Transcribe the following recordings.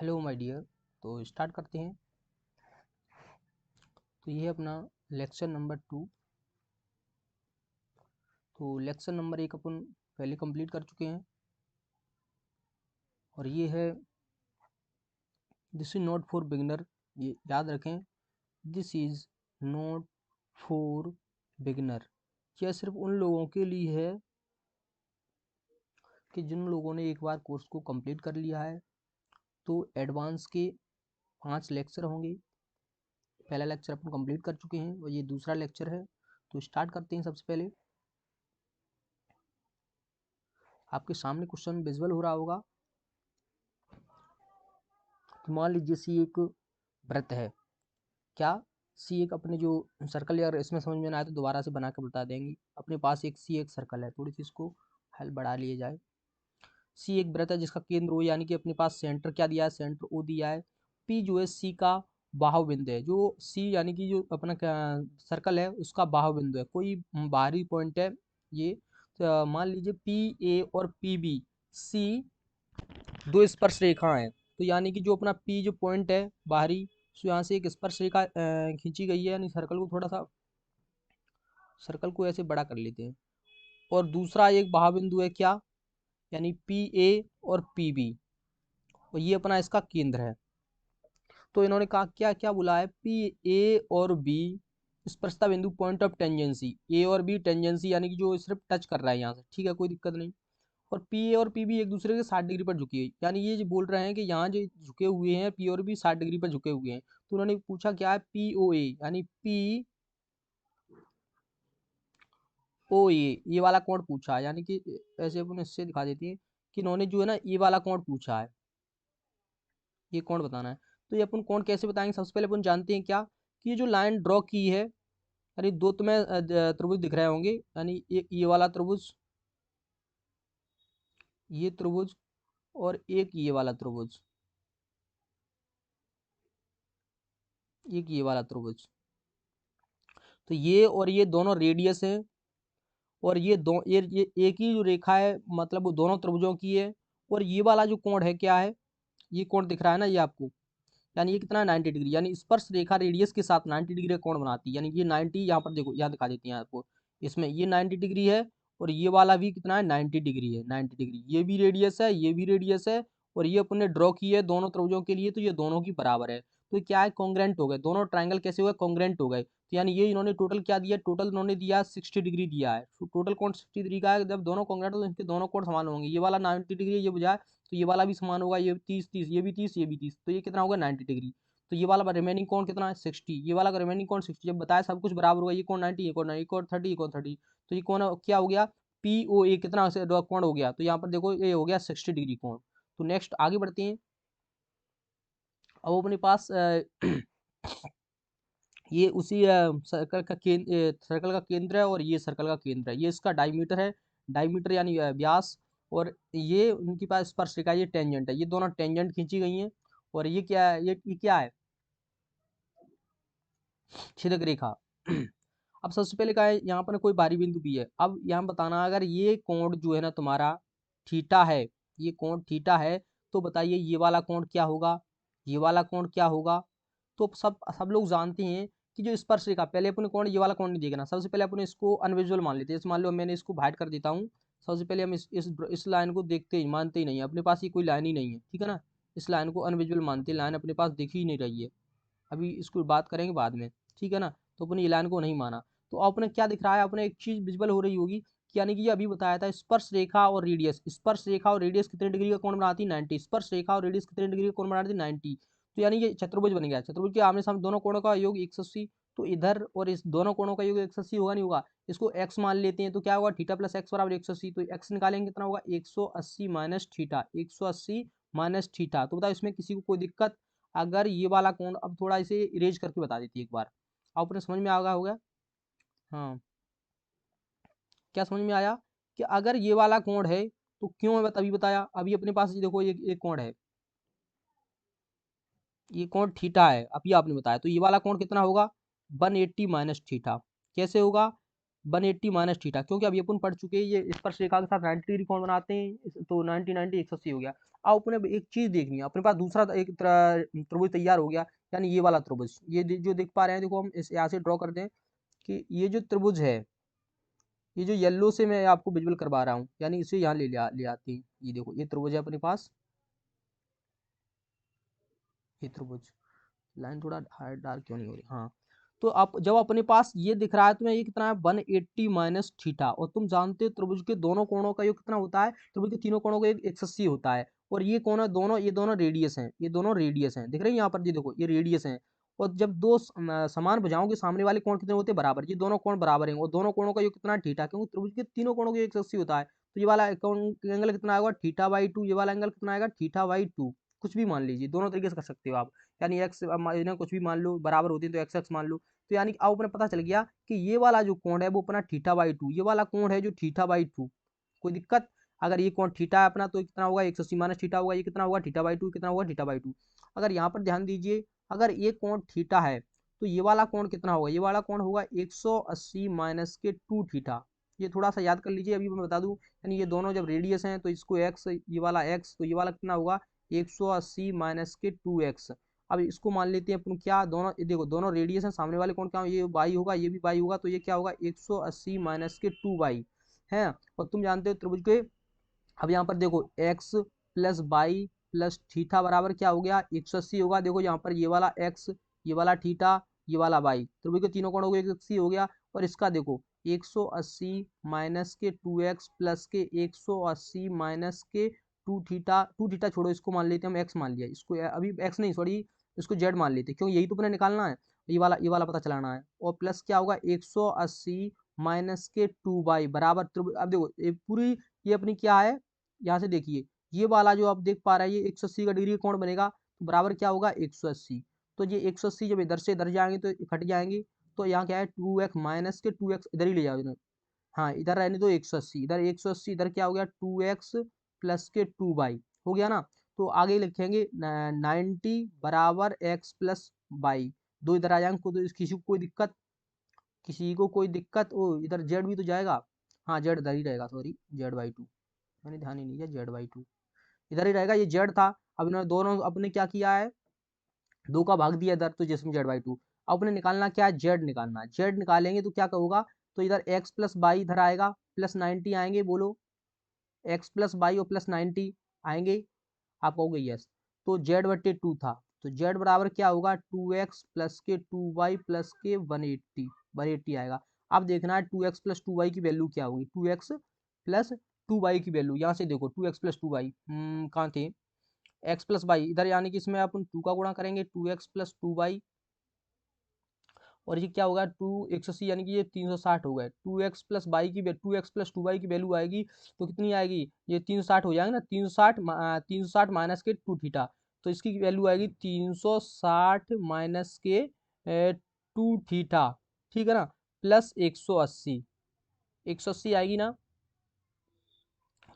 Hello my dear. तो start करते हैं। तो ये है अपना लेक्चर नंबर 2। तो लेक्चर नंबर 1 अपन पहले कंप्लीट कर चुके हैं और ये है this is not for beginner. ये याद रखें, this is not for beginner. यह सिर्फ उन लोगों के लिए है कि जिन लोगों ने एक बार कोर्स को कंप्लीट कर लिया है। तो एडवांस के 5 लेक्चर होंगे। पहला लेक्चर अपन कंप्लीट कर चुके हैं और ये दूसरा लेक्चर है। तो स्टार्ट करते हैं। सबसे पहले आपके सामने क्वेश्चन विजुअल हो रहा होगा। तो मान लीजिए सी एक वृत्त है। क्या? सी एक अपने जो सर्कल, या इसमें समझ में ना आए तो दोबारा से बना के बता देंगे। अपने पास एक सी एक सर्कल है, थोड़ी सी इसको हेल्प बढ़ा लिए जाए। सी एक वृत्त है जिसका केंद्र ओ, यानी कि अपने पास सेंटर क्या दिया है, सेंटर ओ दिया है। पी जो है सी का बाहु बिंदु है। जो सी यानी कि जो अपना सर्कल है उसका बाहु बिंदु है, कोई बाहरी पॉइंट है ये। तो मान लीजिए पी ए और पी बी सी दो स्पर्श रेखा हैं। तो यानी कि जो अपना पी जो पॉइंट है बाहरी, सो यहाँ से एक स्पर्श रेखा खींची गई है। यानी सर्कल को थोड़ा सा, सर्कल को ऐसे बड़ा कर लेते हैं। और दूसरा एक महाबिंदु है क्या, यानी पी ए और पी बी, और ये अपना इसका केंद्र है। तो इन्होंने कहा क्या क्या बोला है, पी ए और बी स्पर्शता बिंदु पॉइंट ऑफ टेंजेंसी। ए और बी टेंजेंसी यानी कि जो सिर्फ टच कर रहा है यहाँ से, ठीक है, कोई दिक्कत नहीं। और पी ए और पी बी एक दूसरे के 60 डिग्री पर झुके हैं। यानी ये जो बोल रहे हैं कि यहाँ जो झुके हुए हैं पी और बी 60 डिग्री पर झुके हुए हैं। तो उन्होंने पूछा क्या है, पी ओ ए यानी पी ओ ये वाला कोण पूछा है। यानी कि ऐसे अपन इससे दिखा देते हैं कि इन्होंने जो है ना ये वाला कोण पूछा है, ये कोण बताना है। तो ये अपन कोण कैसे बताएंगे, सबसे पहले अपन जानते हैं क्या कि ये जो लाइन ड्रॉ की है, यानी दो तुम्हें त्रिभुज दिख रहे होंगे। यानी एक ये वाला त्रिभुज, ये त्रिभुज, और एक ये वाला त्रिभुज, एक ये वाला त्रिभुज। तो ये और ये दोनों रेडियस है, और ये दो ये एक ही जो रेखा है, मतलब वो दोनों त्रिभुजों की है। और ये वाला जो कोण है क्या है, ये कोण दिख रहा है ना ये आपको, यानी ये कितना है 90 डिग्री। यानी स्पर्श रेखा रेडियस के साथ 90 डिग्री का कोण बनाती है। यानी ये 90, यहाँ पर देखो यहाँ दिखा देती है आपको, इसमें ये 90 डिग्री है, और ये वाला भी कितना है 90 डिग्री है। 90 डिग्री ये भी रेडियस है, ये भी रेडियस है, और ये अपन ने ड्रॉ की है दोनों त्रिभुजों के लिए, तो ये दोनों की बराबर है। तो क्या है, कॉन्ग्रेंट हो गए दोनों ट्राइंगल। कैसे हुए, कॉन्ग्रेंट हो गए। तो यानी ये इन्होंने टोटल क्या दिया, टोटल इन्होंने दिया 60 डिग्री दिया है। तो टोटल कोण 60 डिग्री का है। जब दोनों कॉन्ग्रेंट तो इनके दोनों कोण समान होंगे। ये वाला 90 डिग्री है, ये बुझाए, तो ये वाला भी समान होगा। ये 30 30, ये भी 30, ये भी 30, तो ये कितना होगा 90 डिग्री। तो ये वाला रिमेनिंग कोण कितना है 60, ये वाला रिमेनिंग कोण 60। जब बताया सब कुछ बराबर होगा, ये कोण 90, ये कोण 90, ये कोण 30, ये कोण 30, तो ये कोण क्या हो गया, पी ओ ए कितना कोण हो गया। तो यहाँ पर देखो ये हो गया 60 डिग्री कोण। तो नेक्स्ट आगे बढ़ते हैं। अब अपने पास ये उसी सर्कल का केंद्र, सर्कल का केंद्र है, और ये सर्कल का केंद्र है। ये इसका डायमीटर है, डायमीटर यानी व्यास। और ये उनके पास स्पर्श रेखा, ये टेंजेंट है। ये दोनों टेंजेंट खींची गई हैं। और ये क्या है, ये क्या है, छेदक रेखा। अब सबसे पहले क्या है, यहाँ पर कोई बाहरी बिंदु भी है। अब यहाँ बताना, अगर ये कोण जो है ना तुम्हारा थीटा है, ये कोण थीटा है, तो बताइए ये वाला कोण क्या होगा, ये वाला कोण क्या होगा। तो सब सब लोग जानते हैं कि जो स्पर्श रेखा, पहले अपने कोण ये वाला कोण नहीं देखना। सबसे पहले अपने इसको अनविजुअल मान लेते हैं। मान लो मैंने इसको हाइड कर देता हूँ। सबसे पहले हम इस लाइन को देखते ही मानते ही नहीं है, अपने पास ये कोई लाइन ही नहीं है, ठीक है ना। इस लाइन को अनविजुअल मानते हैं, लाइन अपने पास दिख ही नहीं रही है। अभी इसको बात करेंगे बाद में, ठीक है ना। तो अपने लाइन को नहीं माना। तो अपने क्या दिख रहा है, अपने एक चीज विजुअल हो रही होगी कि यानी कि ये अभी बताया था, स्पर्श रेखा और रेडियस, स्पर्श रेखा और रेडियस कितने डिग्री का कोण बनाती है 90, स्पर्श रेखा और रेडियस कितने डिग्री का कोण बनाती है 90। तो यानी ये चतुर्भुज बन गया। चतुर्भुज के आमने सामने दोनों कोणों का योग 180। तो इधर और इस दोनों कोणों का योग 180 होगा, नहीं होगा। इसको x मान लेते हैं, तो क्या होगा, थीटा प्लस एक्स बराबर 180। तो x निकालेंगे कितना होगा, 180 माइनस थीटा, 180 माइनस थीटा। तो बताओ इसमें किसी को कोई दिक्कत। अगर ये वाला कोण, अब थोड़ा इसे इरेज करके बता देती है एक बार, आप अपने समझ में आ गया होगा। हाँ, क्या समझ में आया कि अगर ये वाला कोण है तो क्यों, मैं तभी बताया। अभी अपने पास ये देखो, ये कोण है, ये कोण थीटा है, अभी आपने बताया। तो ये वाला कोण कितना होगा, 180 माइनस थीटा। कैसे होगा, 180 माइनस थीटा, क्योंकि अभी अपन पढ़ चुके हैं ये स्पर्श रेखा के साथ 90 डिग्री कोण बनाते हैं, तो 90 90 180 हो गया। अब अपने एक चीज देखनी है, अपने पास दूसरा एक त्रिभुज तैयार हो गया, यानी ये वाला त्रिभुज, ये जो देख पा रहे हैं, देखो हम इस यहाँ से ड्रॉ कर दें कि ये जो त्रिभुज है, ये जो येलो से मैं आपको विजुअल करवा रहा हूँ, यानी इसे यहाँ ले आते हैं। ये देखो ये त्रिभुज है अपने पास, ये त्रिभुज, लाइन थोड़ा डार्क क्यों नहीं हो रही, हाँ। तो आप जब अपने पास ये दिख रहा है तुम्हें, ये कितना है 180 माइनस थीटा, और तुम जानते हो त्रिभुज के दोनों कोणों का योग कितना होता है, त्रिभुज के तीनों कोणों का योग 180 होता है। और ये कोण है दोनों, ये दोनों रेडियस हैं, ये दोनों रेडियस हैं, दिख रहे हैं यहाँ पर, ये देखो ये रेडियस हैं। और जब दो समान भुजाओं के सामने वाले कोण कितने होते हैं, बराबर, ये दोनों कोण बराबर हैं, और दोनों कोणों का योग कितना है थीटा, क्योंकि त्रिभुज के तीनों कोणों का योग 180 होता है। तो ये वाला एंगल कितना आएगा θ/2, ये वाला एंगल कितना आएगा θ/2, कुछ भी मान लीजिए, दोनों तरीके से कर सकते हो आप, यानी एक्स इन्हें कुछ भी मान लो, बराबर होती है तो एक्स एक्स मान लो। तो यानी अब अपने पता चल गया कि ये वाला जो कोण है वो अपना θ/2, ये वाला कोण है जो θ/2, कोई दिक्कत, अगर ये कोण थीटा है अपना, तो कितना होगा 180 माइनस थीटा होगा, ये कितना होगा θ/2, कितना होगा θ/2। अगर यहाँ पर ध्यान दीजिए, अगर ये कोण थीटा है तो ये वाला कोण कितना होगा, ये वाला कोण होगा 180 माइनस के 2 थीटा। ये थोड़ा सा याद कर लीजिए, अभी मैं बता दूं, यानी ये दोनों जब रेडियस हैं तो इसको एक्स, ये वाला एक्स, तो ये वाला कितना होगा 180 माइनस के 2x। अब इसको मान लेते हैं अपन, क्या दोनों देखो दोनों रेडियस हैं, सामने वाले कोण क्या, ये y होगा, ये भी y होगा, तो ये क्या होगा 180 माइनस के 2y है। और तुम जानते हो त्रिभुज के, अब यहाँ पर देखो x plus y plus theta बराबर क्या हो गया 180 होगा। देखो यहाँ पर ये वाला x, ये वाला थीटा, ये वाला y, त्रिभुज के तीनों कोणों को 180 हो गया। और इसका देखो 180 माइनस के 2x प्लस के 180 माइनस के 2 थीटा छोड़ो, इसको मान लेते हैं हम x मान लिया, इसको अभी x नहीं सॉरी, इसको z मान लेते हैं, क्योंकि यही तो अपने निकालना है, ये वाला पता चलाना है। और प्लस क्या होगा 180 माइनस के 2y बराबर अब देखो ये पूरी, ये अपनी क्या है, यहाँ से देखिए ये वाला जो आप देख पा रहे हैं, ये 180 का डिग्री कोण बनेगा, तो बराबर क्या होगा 180। तो ये 180 जब इधर से इधर जाएंगे तो कट जाएंगे, तो यहाँ क्या है 2x माइनस के 2x इधर ही ले जाओ इधर, हाँ इधर रहने दो 180, इधर 180, इधर क्या हो गया 2x प्लस के 2y हो गया ना। तो आगे लिखेंगे 90 बराबर x प्लस वाई, दो इधर आ जाएंगे, तो किसी को कोई दिक्कत, किसी को कोई दिक्कत, ओ इधर जेड भी तो जाएगा, हाँ जेड इधर ही रहेगा, सॉरी Z/2, मैंने ध्यान ही नहीं दिया, Z/2 इधर ही रहेगा, ये जेड था। अब इन्होंने दोनों अपने क्या किया है, दो का भाग दिया इधर, तो जिसमें Z/2, अब अपने निकालना क्या है, जेड निकालना है, जेड निकालेंगे तो क्या होगा, तो इधर x प्लस वाई इधर आएगा, प्लस 90 आएंगे, बोलो x प्लस वाई और प्लस 90 आएंगे, आप कहोगे यस। तो Z/2 था, तो Z बराबर क्या होगा 2x प्लस के 2y प्लस के 180 आएगा। अब देखना है 2x प्लस 2y की वैल्यू क्या होगी, 2x प्लस 2y की वैल्यू, यहाँ से देखो 2x प्लस 2y कहाँ थे, x प्लस वाई इधर, यानी कि इसमें अपन 2 का गुणा करेंगे 2x प्लस 2y, और ये क्या होगा 2 180, यानी कि ये 360 हो गए, 2x प्लस वाई की 2x प्लस 2y की वैल्यू आएगी, तो कितनी आएगी, ये 360 हो जाएगा ना, 360 माइनस के 2 थीटा, तो इसकी वैल्यू आएगी 360 माइनस के 2 थीटा, ठीक है ना, प्लस 180, 180 आएगी ना,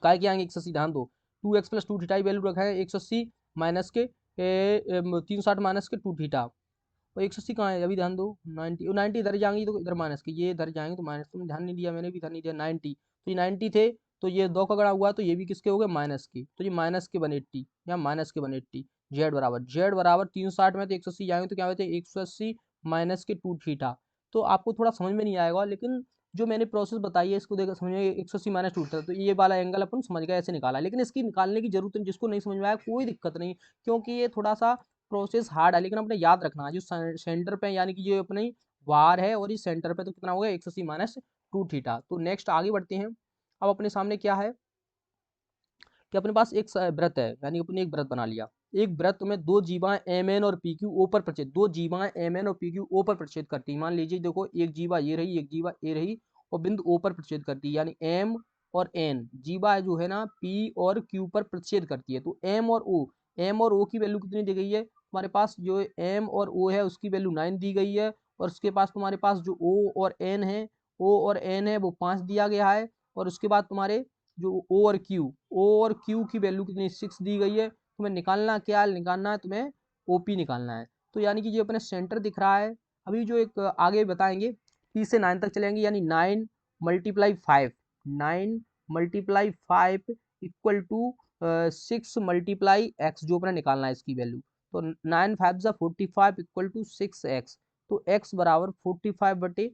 काय की आएंगे 180, ध्यान दो 2x प्लस 2 थीटा की वैल्यू रखा है 180 माइनस के 360 माइनस के 2 थीटा, और 180 कहाँ है, अभी ध्यान दो 90, 90 इधर जाएंगी तो इधर माइनस के, ये इधर जाएंगे तो माइनस, तुमने ध्यान नहीं दिया, मैंने भी ध्यान नहीं दिया, 90, तो ये 90 थे, तो ये 2 का गणा हुआ, तो ये भी किसके हो गए माइनस के, तो ये माइनस के 180 या माइनस के 180, जेड बराबर 360 में तो 180 जाएंगे तो क्या होते हैं 180 माइनस के 2 थीटा। तो आपको थोड़ा समझ में नहीं आएगा, लेकिन जो मैंने प्रोसेस बताई है इसको देखकर समझ में 180 माइनस 2 थीटा, तो ये वाला एंगल अपन समझ गए, ऐसे निकाला, लेकिन इसकी निकालने की जरूरत नहीं, जिसको नहीं समझ में आया कोई दिक्कत नहीं, क्योंकि ये थोड़ा सा प्रोसेस हार्ड है, लेकिन अपने याद रखना है जो सेंटर पे, यानी कि जो अपनी वार है और इस सेंटर पे, तो कितना होगा 180 माइनस 2 थीटा। तो नेक्स्ट आगे बढ़ते हैं। अब अपने सामने क्या है कि अपने पास एक व्रत है, यानी अपने एक व्रत बना लिया, एक व्रत में दो जीवाएं MN और PQ O पर प्रतिच्छेद, दो जीवाएं MN और PQ O पर प्रतिच्छेद करती है। मान लीजिए देखो एक जीवा ये रही, एक जीवा ए रही, और बिंदु O पर प्रतिच्छेद करती है, यानी M और N जीवा जो है ना P और Q पर प्रतिच्छेद करती है। तो M और O की वैल्यू कितनी दी गई है तुम्हारे पास, जो M और O है उसकी वैल्यू 9 दी गई है, और उसके पास तुम्हारे पास जो O और N है वो 5 दिया गया है, और उसके बाद तुम्हारे जो ओ और क्यू की वैल्यू कितनी 6 दी गई है। तुम्हें निकालना क्या है, निकालना है तुम्हें ओपी निकालना है। तो यानी कि जो अपने सेंटर दिख रहा है, अभी जो एक आगे बताएंगे 3 से 9 तक चलेंगे, यानी 9 multiply 5, 9 multiply 5 equal to 6 multiply x, जो अपना निकालना है इसकी वैल्यू। तो 9 5 जा 45 इक्वल टू 6x, तो x बराबर 45 बटे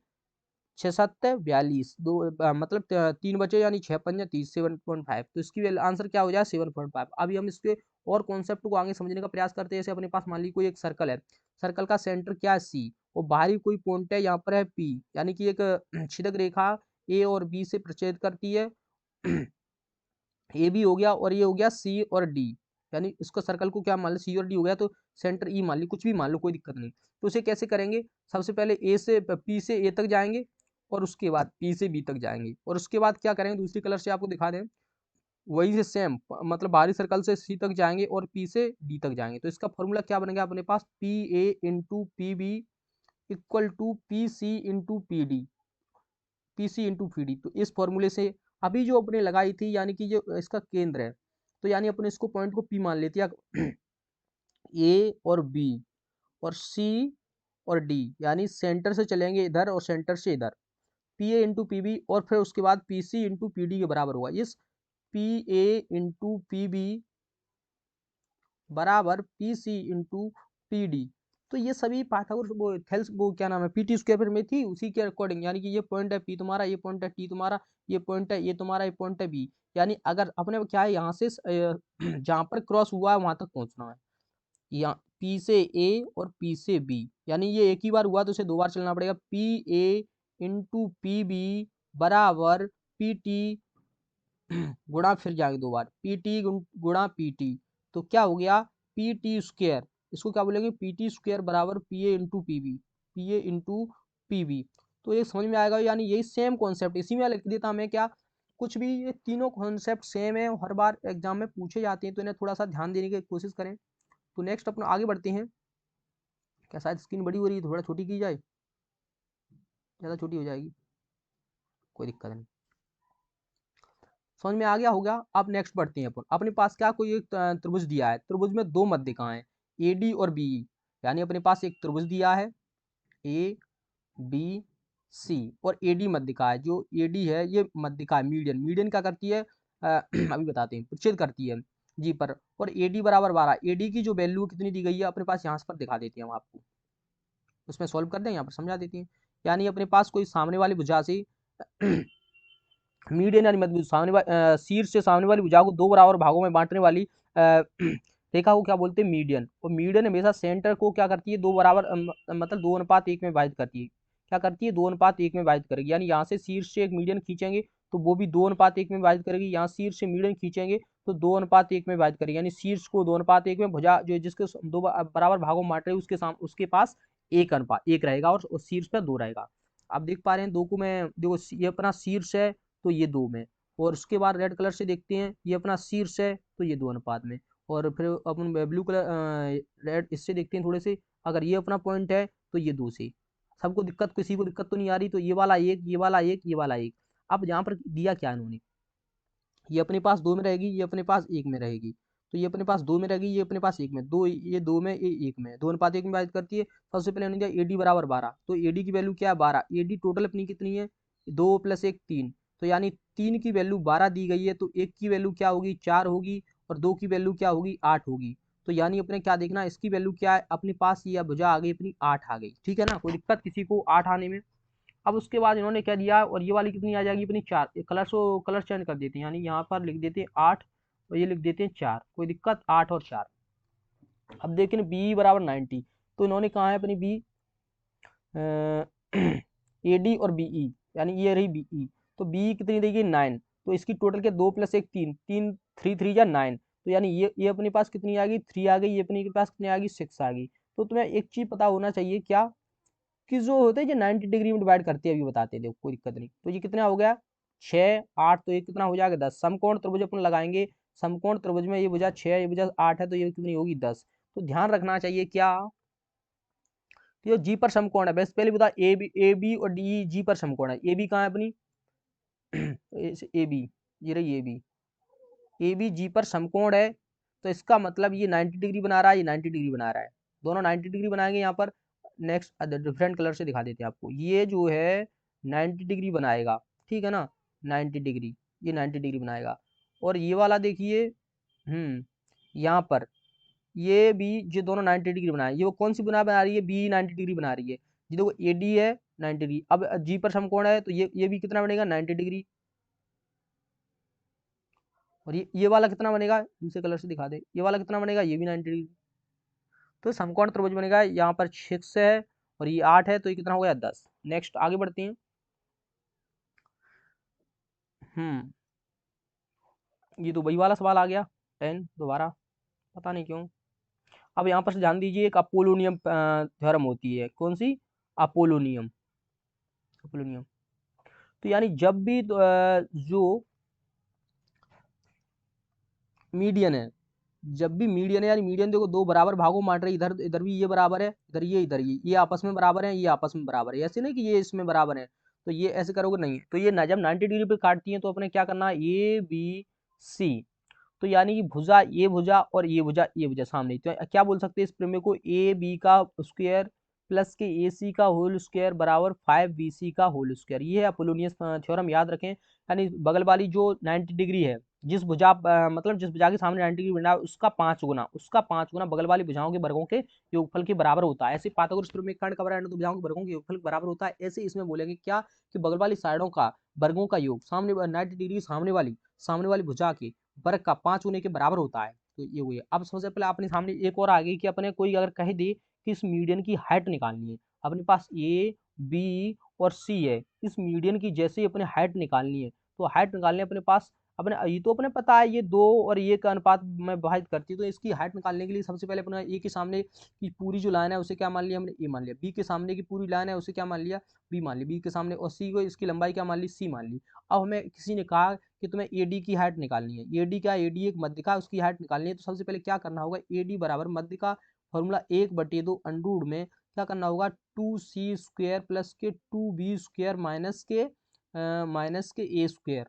6 7 42, दो मतलब 3 बचे, यानी 6 5 30, 7.5। तो इसकी आंसर क्या हो जाए 7.5। अभी हम इसके और कॉन्सेप्ट को आगे समझने का प्रयास करते हैं। जैसे अपने पास मान ली कोई एक सर्कल है, सर्कल का सेंटर क्या है C, और बाहरी कोई पॉइंट है यहाँ पर है P, यानी कि एक छिदक रेखा A और B से प्रच्छेद करती है। ए बी हो गया, और ये हो गया सी और डी, यानी इसको सर्कल को क्या मान लो सी और डी हो गया, तो सेंटर ई मान ली, कुछ भी मान लो, कोई दिक्कत नहीं। तो उसे कैसे करेंगे, सबसे पहले ए से पी से ए तक जाएंगे, और उसके बाद पी से बी तक जाएंगे, और उसके बाद क्या करेंगे, दूसरी कलर से आपको दिखा दें, वही से सेम, मतलब बाहरी सर्कल से सी तक जाएंगे और पी से डी तक जाएंगे। तो इसका फॉर्मूला क्या बनेगा अपने पास, P A into P B equal to P C into P D, PC into PD. तो इस फॉर्मूले से अभी जो अपने लगाई थी, यानी कि जो इसका केंद्र है, तो यानी अपने इसको पॉइंट को पी मान लेते हैं, ए और बी और सी और डी, यानी सेंटर से चलेंगे इधर और सेंटर से इधर, P A into P B, और फिर उसके बाद P C into P D के बराबर हुआ। इस P A into P B बराबर P C into P D. तो ये सभी पाइथागोरस वो थेल्स वो क्या नाम है पीटी स्क्वायर में थी, उसी के अकॉर्डिंग, यानी कि ये पॉइंट है पी तुम्हारा, ये पॉइंट है टी तुम्हारा, ये पॉइंट है ये तुम्हारा, ये पॉइंट है बी, यानी अगर अपने क्या है यहाँ से जहाँ पर क्रॉस हुआ है वहां तक पहुंचना है, यहाँ पी से ए और पी से बी, यानी ये एक ही बार हुआ तो उसे दो बार चलना पड़ेगा, P A into P B बराबर पी टी गुणा, फिर जाएंगे दो बार पी टी गुणा पी टी, तो क्या हो गया पी टी स्क्वायर, इसको क्या बोलेंगे पी टी स्क्वायर बराबर P A into P B, P A into P B. तो ये समझ में आएगा, यानी यही सेम कॉन्सेप्ट इसी में लिख देता मैं क्या, कुछ भी ये तीनों कॉन्सेप्ट सेम है, हर बार एग्जाम में पूछे जाते हैं, तो इन्हें थोड़ा सा ध्यान देने की कोशिश करें। तो नेक्स्ट अपना आगे बढ़ते हैं। क्या शायद स्क्रीन बड़ी हो रही है, थोड़ा छोटी की जाए, ज़्यादा छोटी हो जाएगी, कोई दिक्कत नहीं, समझ में आ गया होगा। अब नेक्स्ट बढ़ते हैं अपन, अपने पास क्या कोई एक त्रिभुज दिया है, त्रिभुज में दो मध्यिकाएं हैं, ए डी और बी, यानी अपने पास एक त्रिभुज दिया है ए बी सी, और ए डी मध्यिका है, जो ए डी है ये मध्यिका है, मीडियन, मीडियन क्या करती है अभी बताते हैं, प्रच्छेद करती है जी पर, और ए डी बराबर 12, ए डी की जो वैल्यू कितनी दी गई है अपने पास यहाँ पर दिखा देते हैं हम आपको, उसमें सॉल्व कर दें, यहाँ पर समझा देते हैं। यानी अपने पास कोई सामने वाली भुजा से मीडियन यानी मध्य सामने शीर्ष से सामने वाली भुजा को दो बराबर भागों में बांटने वाली रेखा को क्या बोलते हैं मीडियन, और मीडियन हमेशा सेंटर को क्या करती है दो बराबर मतलब 2:1 में विभाजित करती है, क्या करती है 2:1 में विभाजित करेगी, यानी यहाँ से शीर्ष से एक मीडियन खींचेंगे तो वो भी 2:1 में विभाजित करेगी, यहाँ शीर्ष से मीडियन खींचेंगे तो 2:1 में विभाजित करेगी, यानी शीर्ष को 2:1 में, भुजा जो जिसके दो बराबर भागों में बांट रहे उसके पास 1:1 रहेगा, और शीर्ष पर 2 रहेगा। आप देख पा रहे हैं दो को मैं, देखो ये अपना शीर्ष है तो ये 2 में, और उसके बाद रेड कलर से देखते हैं ये अपना शीर्ष है तो ये 2 अनुपात में, और फिर अपन ब्लू कलर रेड इससे देखते हैं थोड़े से, अगर ये अपना पॉइंट है तो ये 2 से, सबको दिक्कत, किसी को दिक्कत तो नहीं आ रही, तो ये वाला एक, ये वाला एक, ये वाला एक। अब यहाँ पर दिया क्या इन्होंने, ये अपने पास 2 में रहेगी, ये अपने पास 1 में रहेगी, तो ये अपने पास 2 में रहेगी, ये अपने पास 1 में, दो ये 2 में, ये 1 में, 2:1 में बात करती है। सबसे पहले उन्होंने दिया ए डी बराबर 12, तो ए डी की वैल्यू क्या है 12, ए डी टोटल अपनी कितनी है 2 + 1 3, तो यानी 3 की वैल्यू 12 दी गई है, तो 1 की वैल्यू क्या होगी 4 होगी, और 2 की वैल्यू क्या होगी 8 होगी, तो यानी अपने क्या देखना, इसकी वैल्यू क्या है अपने पास, ये भुजा आ गई अपनी 8 आ गई, ठीक है ना, कोई दिक्कत किसी को 8 आने में। अब उसके बाद इन्होंने क्या दिया, और ये वाली कितनी आ जाएगी अपनी 4, कलर को कलर चेंज कर देते हैं, यानी यहाँ पर लिख देते हैं 8 और ये लिख देते हैं 4, कोई दिक्कत 8 और 4। अब देखें बी बराबर 90, तो इन्होंने कहा है अपनी बी ए डी और बी ई, यानी ये रही बी ई, तो बी कितनी देगी 9, तो इसकी टोटल के 2 + 1 3, 3 3 3 या 9, तो यानी ये अपने पास कितनी आ गई 3 आ गई, ये अपने के पास कितनी आ गई 6 आ गई। तो तुम्हें एक चीज पता होना चाहिए क्या, कि जो होते हैं जो 90 डिग्री में डिवाइड करते हैं, अभी बताते हैं, देखो कोई दिक्कत नहीं। तो ये कितना हो गया 6 8, तो ये कितना हो जाएगा 10, समकोण त्रिभुज अपन लगाएंगे, समकोण त्रिभुज में ये भुजा 6 ये भुजा 8 है, तो ये कितनी होगी 10। तो ध्यान रखना चाहिए क्या, तो ये जी पर समकोण है, बस पहले बता ए बी और डी जी पर समकोण है, ए बी कहाँ है अपनी ए बी, ये रही ए बी जी पर समकोण है, तो इसका मतलब ये 90 डिग्री बना रहा है, ये 90 डिग्री बना रहा है, दोनों 90 डिग्री बनाएंगे यहाँ पर। नेक्स्ट डिफरेंट कलर से दिखा देते हैं आपको, ये जो है 90 डिग्री बनाएगा, ठीक है ना, 90 डिग्री, ये 90 डिग्री बनाएगा। और ये वाला देखिए, यहाँ पर ये भी, ये दोनों 90 डिग्री बनाए, ये वो कौन सी बना रही है, बी 90 डिग्री बना रही है। ये देखो ए डी है 90 डिग्री, अब जी पर समकोण है तो ये भी कितना बनेगा 90 डिग्री। और ये वाला कितना बनेगा, दूसरे कलर से दिखा दे, ये वाला कितना बनेगा, ये भी 90 डिग्री। तो समकोण त्रिभुज बनेगा, यहाँ पर 6 है और ये 8 है, तो ये कितना हो गया 10। नेक्स्ट आगे बढ़ते हैं। ये तो वही वाला सवाल आ गया 10 दोबारा, पता नहीं क्यों। अब यहाँ पर ध्यान दीजिए, एक अपोलोनियम थ्योरम होती है, कौन सी, अपोलोनियम, अपोलोनियम। तो यानी जब भी जो मीडियन है, जब भी मीडियन है, यानी मीडियन देखो दो बराबर भागों में बांट रही, इधर इधर भी ये बराबर है, इधर ये आपस में बराबर है, ये आपस में बराबर है, ऐसे नहीं कि ये इसमें बराबर है, तो ये ऐसे करोगे नहीं। तो ये ना जब 90 डिग्री पे काटती है तो अपने क्या करना है, ए बी सी, तो यानी कि भुजा, ये भुजा और ये भुजा सामने, तो क्या बोल सकते हैं इस प्रमेय को, ए बी का स्क्वायर प्लस के ए सी का होल स्क्वायर बराबर 5 बी सी का होल स्क्वायर। ये है अपोलोनियस थ्योरम, याद रखें। यानी बगल वाली जो 90 डिग्री है, जिस भुजा मतलब जिस भुजा के सामने 90 डिग्री बना है उसका 5 गुना, बगल वाली भुजाओं के वर्गों के योगफल के बराबर होता है। ऐसे पाइथागोरस प्रमेय कांड का तो भुजाओं के वर्गों के योगफल के बराबर होता है। ऐसे इसमें बोलेंगे क्या, कि बगल वाली साइडों का वर्गों का योग सामने 90 डिग्री सामने वाली भुजा के वर्ग का 5 होने के बराबर होता है। तो ये हुई। अब सबसे पहले अपने सामने एक और आ गई कि अपने कोई अगर कह दे कि इस मीडियन की हाइट निकालनी है, अपने पास ए बी और सी है, इस मीडियन की जैसे ही अपने हाइट निकालनी है, तो हाइट निकालने अपने पास, अपने ये तो अपने पता है ये 2 और ये का अनुपात में विभाजित करती है, तो इसकी हाइट निकालने के लिए सबसे पहले अपना ए के सामने की पूरी जो लाइन है उसे क्या मान लिया हमने, ए मान लिया। बी के सामने की पूरी लाइन है उसे क्या मान लिया, बी मान लिया, बी के सामने, और सी को इसकी लंबाई क्या मान ली, सी मान ली। अब हमें किसी ने कहा कि तुम्हें एडी की हाइट निकालनी है, एडी क्या, एडी एक मध्य का, उसकी हाइट निकालनी है, तो सबसे पहले क्या करना होगा, एडी बराबर मध्य का फॉर्मूला 1/2 अंडर में क्या करना होगा, 2c² प्लस के 2b² माइनस के ए स्क्वायर।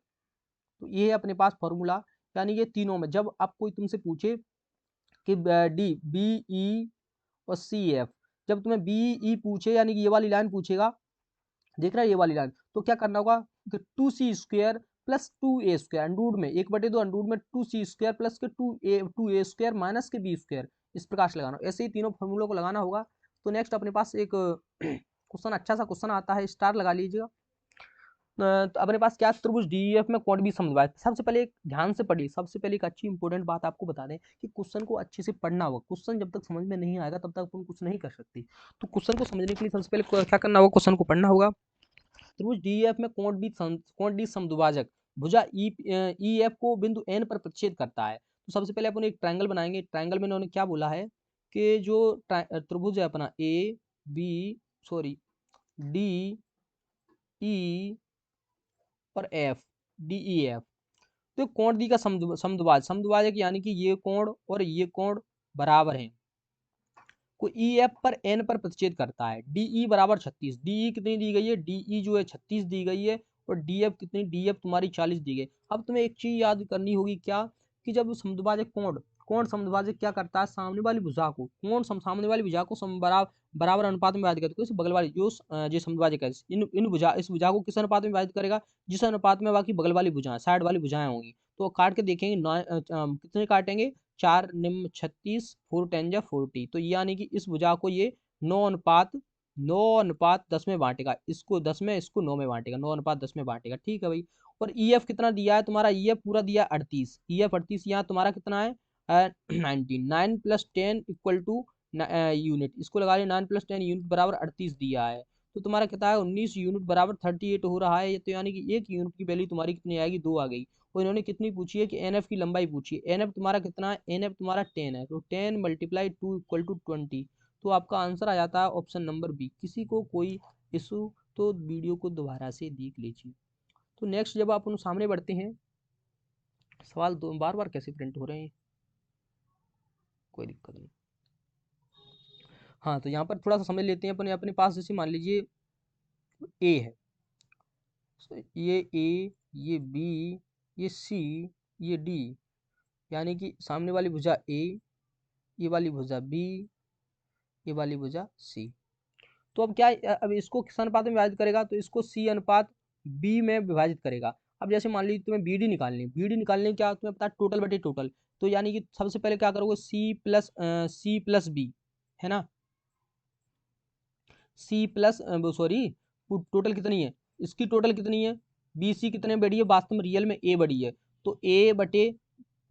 तो ये है अपने पास फॉर्मूला। यानी ये तीनों में जब आप कोई तुमसे पूछे कि डी बी ई और सी एफ, जब तुम्हें बी ई पूछे यानी कि ये वाली लाइन पूछेगा, देख रहा है ये वाली लाइन, तो क्या करना होगा कि 2c² प्लस 2a² अंडूड में 1/2 अंडूड में 2c² प्लस के 2a² माइनस के b², इस प्रकार से लगाना। ऐसे ही तीनों फॉर्मूलों को लगाना होगा। तो नेक्स्ट अपने पास एक क्वेश्चन, अच्छा सा क्वेश्चन आता है, स्टार लगा लीजिएगा। तो अपने पास क्या, त्रिभुज डीईएफ में कोण भी समद्विभाजक। सबसे पहले एक ध्यान से पढ़िए, सबसे पहले एक अच्छी इंपॉर्टेंट बात आपको बता दें कि क्वेश्चन को अच्छे से पढ़ना होगा। क्वेश्चन जब तक समझ में नहीं आएगा तब तक अपन कुछ नहीं कर सकते। तो क्वेश्चन को समझने के लिए सबसे पहले क्या करना होगा, क्वेश्चन को पढ़ना होगा। त्रिभुज डीईएफ में कोण डी समद्विभाजक भुजा ई एफ को बिंदु एन पर प्रतिच्छेद करता है। तो सबसे पहले अपन एक ट्रायंगल बनाएंगे। ट्रायंगल में इन्होंने क्या बोला है कि जो त्रिभुज है अपना A B sorry D E और एफ, डी ई एफ, तो कोण डी का समद्विभाजक यानी कि ये कोण और ये कोण बराबर हैं, को ई एफ पर एन पर प्रतिच्छेद करता है। डीई बराबर 36, डीई कितनी दी गई है, डीई जो है 36 दी गई है, और डीएफ कितनी, डीएफ तुम्हारी 40 दी गई। अब तुम्हें एक चीज याद करनी होगी क्या, कि जब समद्विभाजक कोण समद्विभाजक क्या करता है, सामने वाली भुजा को, सामने वाली भुजा को बराबर अनुपात में विभाजित करता है। बगल वाली जो समद्विभाजक है, इस भुजा को किस अनुपात में विभाजित करेगा, जिस अनुपात में बाकी बगल वाली भुजाएं, साइड वाली भुजाएं होंगी। तो काट के देखेंगे, कितने काटेंगे, 4 निम्न 36, 4 10 जा 40। तो यानी कि इस भुजा को ये 9:10 में बांटेगा, इसको 10 में, इसको 9 में बांटेगा, 9:10 में बांटेगा। ठीक है भाई। और ईएफ कितना दिया है तुम्हारा, ईएफ पूरा दिया 38, ईएफ 38, यहाँ तुम्हारा कितना है 19, 9 + 10 = यूनिट, इसको लगा लिया 9 + 10 यूनिट बराबर 38 दिया है। तो तुम्हारा कितना है 19 यूनिट बराबर 38 हो रहा है। तो यानी कि 1 यूनिट की वैल्यू तुम्हारी कितनी आएगी, 2 आ गई। और इन्होंने कितनी पूछी है कि एनएफ की लंबाई पूछी है। एनएफ तुम्हारा कितना है, एनएफ तुम्हारा 10 है, तो 10 × 2 = 20। तो आपका आंसर आ जाता है ऑप्शन नंबर बी। किसी को कोई इशू तो वीडियो को दोबारा से देख लीजिए। तो नेक्स्ट जब आप उन सामने बढ़ते हैं, सवाल दो बार बार कैसे प्रिंट हो रहे हैं, कोई दिक्कत नहीं। हाँ, तो यहाँ पर थोड़ा सा समझ लेते हैं अपने अपने पास। जैसे मान लीजिए ए है, ये ए, ये बी, ये सी, ये डी, यानी कि सामने वाली भुजा ए, ये वाली भुजा बी, ये वाली भुजा सी। तो अब क्या, अब इसको किस अनुपात में विभाजित करेगा, तो इसको सी अनुपात बी में विभाजित करेगा। अब जैसे मान लीजिए तुम्हें बी डी निकालनी है, बी डी निकालने क्या तुम्हें पता है, टोटल बटे टोटल। तो यानी कि सबसे पहले क्या करोगे, सी प्लस बी, है ना, सी प्लस सॉरी, टोटल कितनी है, इसकी टोटल कितनी है, बी सी कितने बड़ी है, वास्तव में रियल में ए बड़ी है, तो ए बटे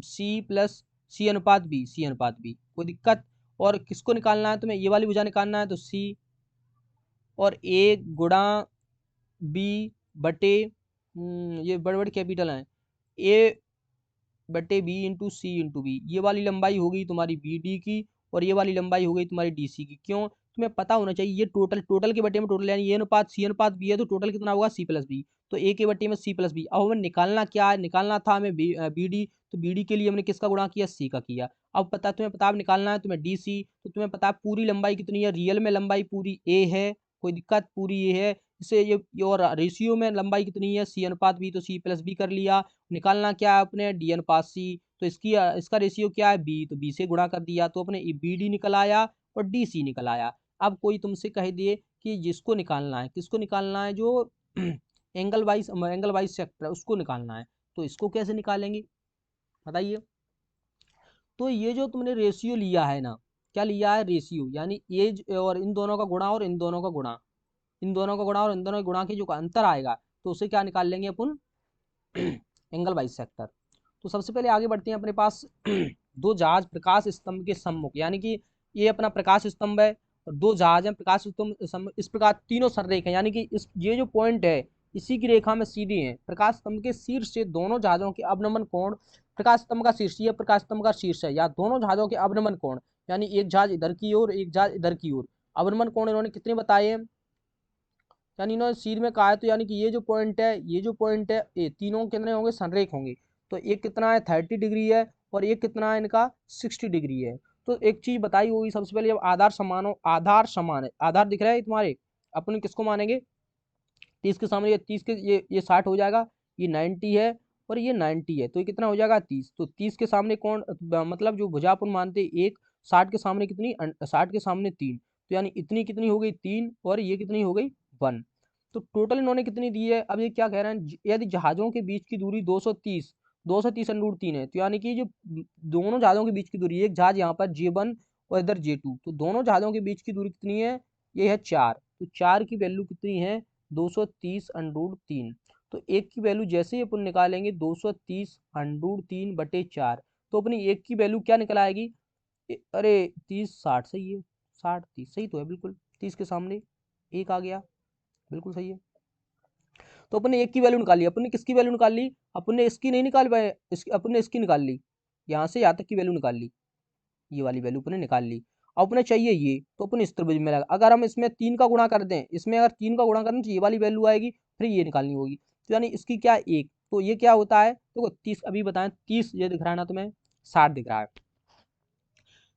सी प्लस सी अनुपात बी, सी अनुपात बी, कोई दिक्कत। और किसको निकालना है तुम्हें, ये वाली भुजा निकालना है, तो सी और ए गुणा बी बटे ये बड़े बड़े कैपिटल हैं, ए बटे बी इंटू सी इंटू बी, ये वाली लंबाई हो गई तुम्हारी बी डी की, और ये वाली लंबाई हो गई तुम्हारी डी सी की। क्यों, तुम्हें पता होना चाहिए ये टोटल, टोटल के बटे में टोटल, यानी ये अनुपात सी अनुपात बी है, तो टोटल कितना होगा सी प्लस बी, तो ए के बटे में सी प्लस बी। अब हमें निकालना क्या है, निकालना था हमें बी डी, तो बी डी के लिए हमने किसका गुणा किया, सी का किया। अब पता, तुम्हें पता, अब निकालना है तुम्हें डी सी, तो तुम्हें पता है पूरी लंबाई कितनी है, रियल में लंबाई पूरी ए है, कोई दिक्कत, पूरी ए है, इससे ये और रेशियो में लंबाई कितनी है, सी अनुपात बी, तो सी प्लस बी कर लिया। निकालना क्या है अपने, डी अनुपात सी, तो इसका रेशियो क्या है, बी, तो बी से गुणा कर दिया, तो अपने बी डी निकल आया और डी सी निकल आया। अब कोई तुमसे कह दिए कि जिसको निकालना है, किसको निकालना है, जो एंगल वाइज सेक्टर है उसको निकालना है, तो इसको कैसे निकालेंगे बताइए। तो ये जो तुमने रेशियो लिया है ना, क्या लिया है, रेशियो, यानी एज और इन दोनों का गुणा और इन दोनों का गुणा, इन दोनों का गुणा और इन दोनों के गुणा के जो अंतर आएगा, तो उसे क्या निकाल लेंगे अपन, एंगल वाइज सेक्टर। तो सबसे पहले आगे बढ़ते हैं, अपने पास दो जहाज प्रकाश स्तंभ के सम्मुख, यानी कि ये अपना प्रकाश स्तंभ है और दो जहाज हैं प्रकाश स्तंभ, इस प्रकार तीनों सररेखा, यानी कि इस ये जो पॉइंट है इसी की रेखा में सीधे हैं। प्रकाश स्तंभ के शीर्ष से दोनों जहाजों के अवनमन कोण, प्रकाश स्तंभ का शीर्ष, ये प्रकाश स्तंभ का शीर्ष है, या दोनों जहाजों के अवनमन कोण, यानी एक जहाज इधर की ओर एक जहाज इधर की ओर, अवनमन कोण इन्होंने कितने बताए हैं, यानी इन्होंने सीध में कहा है, तो यानी कि ये जो पॉइंट है, ये जो पॉइंट है, ये तीनों कितने होंगे, संरेख होंगे। तो एक कितना है 30 डिग्री है, और एक कितना है इनका 60 डिग्री है। तो एक चीज बताई होगी सबसे पहले, जब आधार समान हो, आधार समान है, आधार दिख रहा है तुम्हारे, अपन किसको मानेंगे, 30 के सामने ये 30 के ये 60 हो जाएगा, ये 90 है और ये 90 है, तो ये कितना हो जाएगा 30, तो 30 के सामने कौन, मतलब जो भुजा अपन मानते हैं एक, 60 के सामने कितनी, 60 के सामने 3, तो यानी इतनी कितनी हो गई 3, और ये कितनी हो गई 1। तो टोटल इन्होंने कितनी दी है, अब ये क्या कह रहे हैं, यदि जहाजों के बीच की दूरी 230, 230 √3 है, तो यानी कि जो दोनों जहाजों के बीच की दूरी, एक जहाज यहाँ पर J1 और इधर J2, तो दोनों जहाजों के बीच की दूरी कितनी है, ये है 4, तो 4 की वैल्यू कितनी है, 230 √3। तो एक की वैल्यू जैसे ही अपन निकालेंगे 230 √3/4, तो अपनी एक की वैल्यू क्या निकल आएगी, अरे 30 60 सही है, 60 30 सही तो है बिल्कुल, 30 के सामने एक आ गया, बिल्कुल सही है। तो अपन ने एक की वैल्यू निकाली, अपन ने किसकी वैल्यू निकाल ली, अपन ने इसकी नहीं निकाल पाए, अपन ने इसकी निकाल ली, यहाँ से यहाँ तक की वैल्यू निकाल ली, ये वाली वैल्यू अपने निकाल ली। अब अपने चाहिए ये, तो अपन इस त्रिभुज में लगा, अगर हम इसमें 3 का गुणा कर दें, इसमें अगर 3 का गुणा करें तो ये वाली वैल्यू आएगी, फिर ये निकालनी होगी, तो यानी इसकी क्या एक, तो ये क्या होता है, देखो 30 अभी बताएं, 30 ये दिख रहा है ना तुम्हें, 60 दिख रहा है,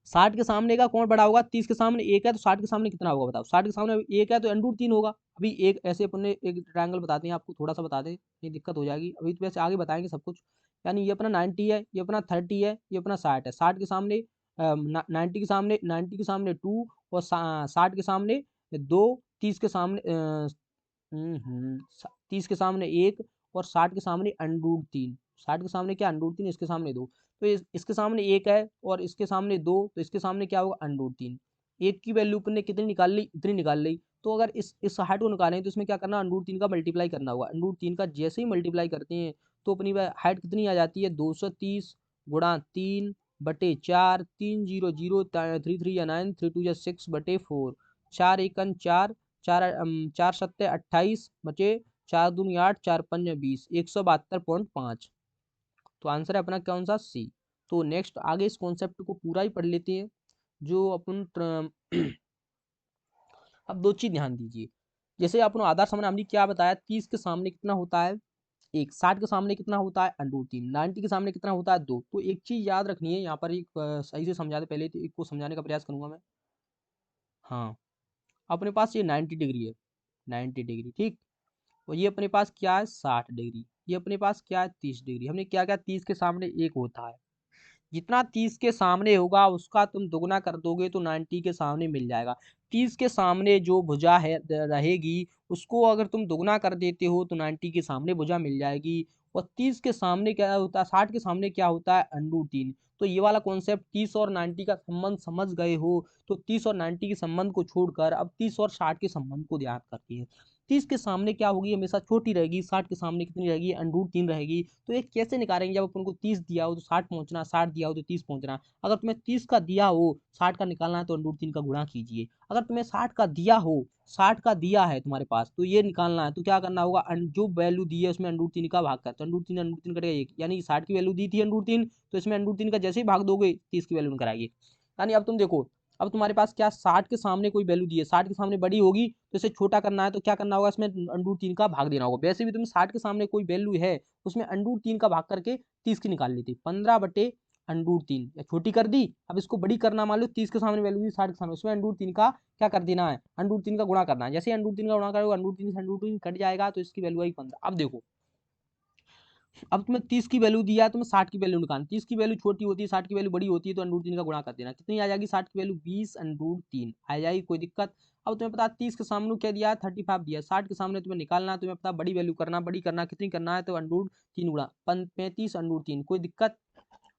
60 के सामने का कौन बड़ा होगा, 30 के सामने एक है, तो 60 के सामने कितना होगा बताओ, 60 के सामने एक है तो √3 होगा। अभी एक ऐसे अपन ने एक ट्रायंगल बताते हैं आपको, थोड़ा सा बता दें, ये दिक्कत हो जाएगी, अभी तो वैसे आगे बताएंगे सब कुछ। यानी ये अपना 90 है, ये अपना 30 है, ये अपना 60 है, 60 के सामने 90 के सामने 2, और 60 के सामने 2, 30 के सामने 30 के सामने एक, और 60 के सामने √3, 60 के सामने क्या √3, इसके सामने 2, तो इसके सामने एक है और इसके सामने 2, तो इसके सामने क्या होगा √3। एक की वैल्यू अपन ने कितनी निकाल ली, इतनी निकाल ली, तो अगर इस 60 को निकालें तो इसमें क्या करना, √3 का मल्टीप्लाई करना होगा, √3 का जैसे ही मल्टीप्लाई करते हैं तो अपनी हाइट कितनी आ जाती है, 230 गुणा 3/4, 3 0 0 3 3 या 9, 3 2 या 6/4, 4 1 4, 4 7 28 बचे 4 दूनी 8, 4 5 20, 172.5। तो आंसर है अपना कौन सा, सी। तो नेक्स्ट आगे इस कॉन्सेप्ट को पूरा ही पढ़ लेते हैं, जो अपन अब दो चीज ध्यान दीजिए, जैसे अपन आधार सामने हमने क्या बताया, 30 के सामने कितना होता है एक, 60 के सामने कितना होता है √3, 90 के सामने कितना होता है 2। तो एक चीज याद रखनी है यहाँ पर, एक सही से समझा दे, पहले तो एक को समझाने का प्रयास करूंगा मैं। हाँ, अपने पास ये 90 डिग्री है, 90 डिग्री ठीक, और ये अपने पास क्या है 60 डिग्री, ये अपने पास क्या है 30 डिग्री। हमने क्या क्या 30 के सामने एक होता है, जितना 30 के सामने होगा उसका तुम दुगना कर दोगे तो 90 के सामने मिल जाएगा। 30 के सामने जो भुजा है रहेगी उसको अगर तुम दुगना कर देते हो तो 90 के सामने भुजा मिल जाएगी। और 30 के सामने क्या होता है, 60 के सामने क्या होता है, √3। तो ये वाला कॉन्सेप्ट 30 और 90 का संबंध समझ गए हो तो 30 और 90 के संबंध को छोड़कर अब 30 और 60 के संबंध को ध्यान करती 30 के सामने क्या होगी, हमेशा छोटी रहेगी। 60 के सामने कितनी रहेगी, √3 रहेगी। तो ये कैसे निकालेंगे, जब अपन को 30 दिया हो तो 60 पहुंचना, 60 दिया हो तो 30 पहुंचना। अगर तुम्हें 30 का दिया हो 60 का निकालना है तो √3 का गुणा कीजिए। अगर तुम्हें 60 का दिया हो, 60 का दिया है तुम्हारे पास तो ये निकालना है तो क्या करना होगा, जो वैल्यू दी है उसमें √3 का भाग कर, तो √3 कटेगा 1, यानी 60 की वैल्यू दी थी √3, तो इसमें √3 का जैसे ही भाग दोगे 30 की वैल्यू निकल आएगी। यानी अब तुम देखो, अब तुम्हारे पास क्या 60 के सामने कोई वैल्यू दी है, 60 के सामने बड़ी होगी तो इसे छोटा करना है तो क्या करना होगा, इसमें √3 का भाग देना होगा। वैसे भी तुम्हें 60 के सामने कोई वैल्यू है उसमें √3 का भाग करके 30 की निकाल ली थी, 15/√3 या छोटी कर दी। अब इसको बड़ी करना, मान लो 30 के सामने वैल्यू दी 60 के सामने, उसमें √3 का क्या कर देना है, √3 का गुणा करना है। जैसे √3 का गुणा करोगे √3 से √3 कट जाएगा तो इसकी वैल्यू आई 15। अब देखो, अब तुम्हें 30 की वैल्यू दिया है, तुम्हें 60 की वैल्यू निकालना। 30 की वैल्यू छोटी होती है, 60 की वैल्यू बड़ी होती है, तो √3 का गुणा कर देना। कितनी आ जाएगी, 60 की वैल्यू 20√3 आ जाएगी, कोई दिक्कत। अब तुम्हें पता 30 के सामने क्या दिया है, 35 दिया है। 60 के सामने तुम्हें निकालना है, तुम्हें पता बड़ी वैल्यू करना, बड़ी करना कितनी करना है, तो √3 गुणा 35√3, कोई दिक्कत।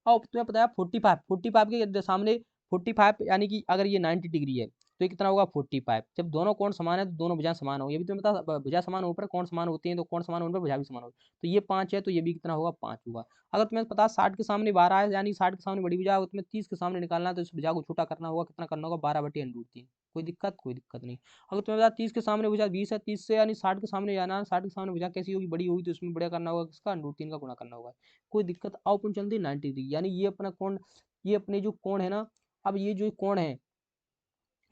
और तुम्हें पता है 45 के सामने 45, यानी कि अगर ये 90 डिग्री है तो ये कितना होगा 45। जब दोनों कोण समान है तो दोनों भुजा समान हो, ये भी तुम्हें पता भुजा समान होने पर कोण समान होते हैं, तो कोण समान होने पर भुजा भी समान होती है। तो ये 5 है तो ये भी कितना होगा, 5 होगा। अगर तुम्हें पता 60 के सामने 12 है, यानी 60 के सामने बड़ी भुजा है, तुम्हें 30 के सामने निकालना है तो इस भुजा को छोटा करना होगा, कितना करना होगा, 12/√3। कोई दिक्कत, कोई दिक्कत नहीं। अगर तुम्हें पता 30 के सामने भुजा 20 है, 30 से यानी 60 के सामने जाना है, 60 के सामने भुजा कैसी होगी, बड़ी होगी, तो इसमें बड़ा करना होगा किसका, √3 का गुणा करना होगा, कोई दिक्कत। अब अपन चलते हैं 90 डिग्री, यानी ये अपना कोण, ये अपने जो कोण है ना, अब ये जो कोण है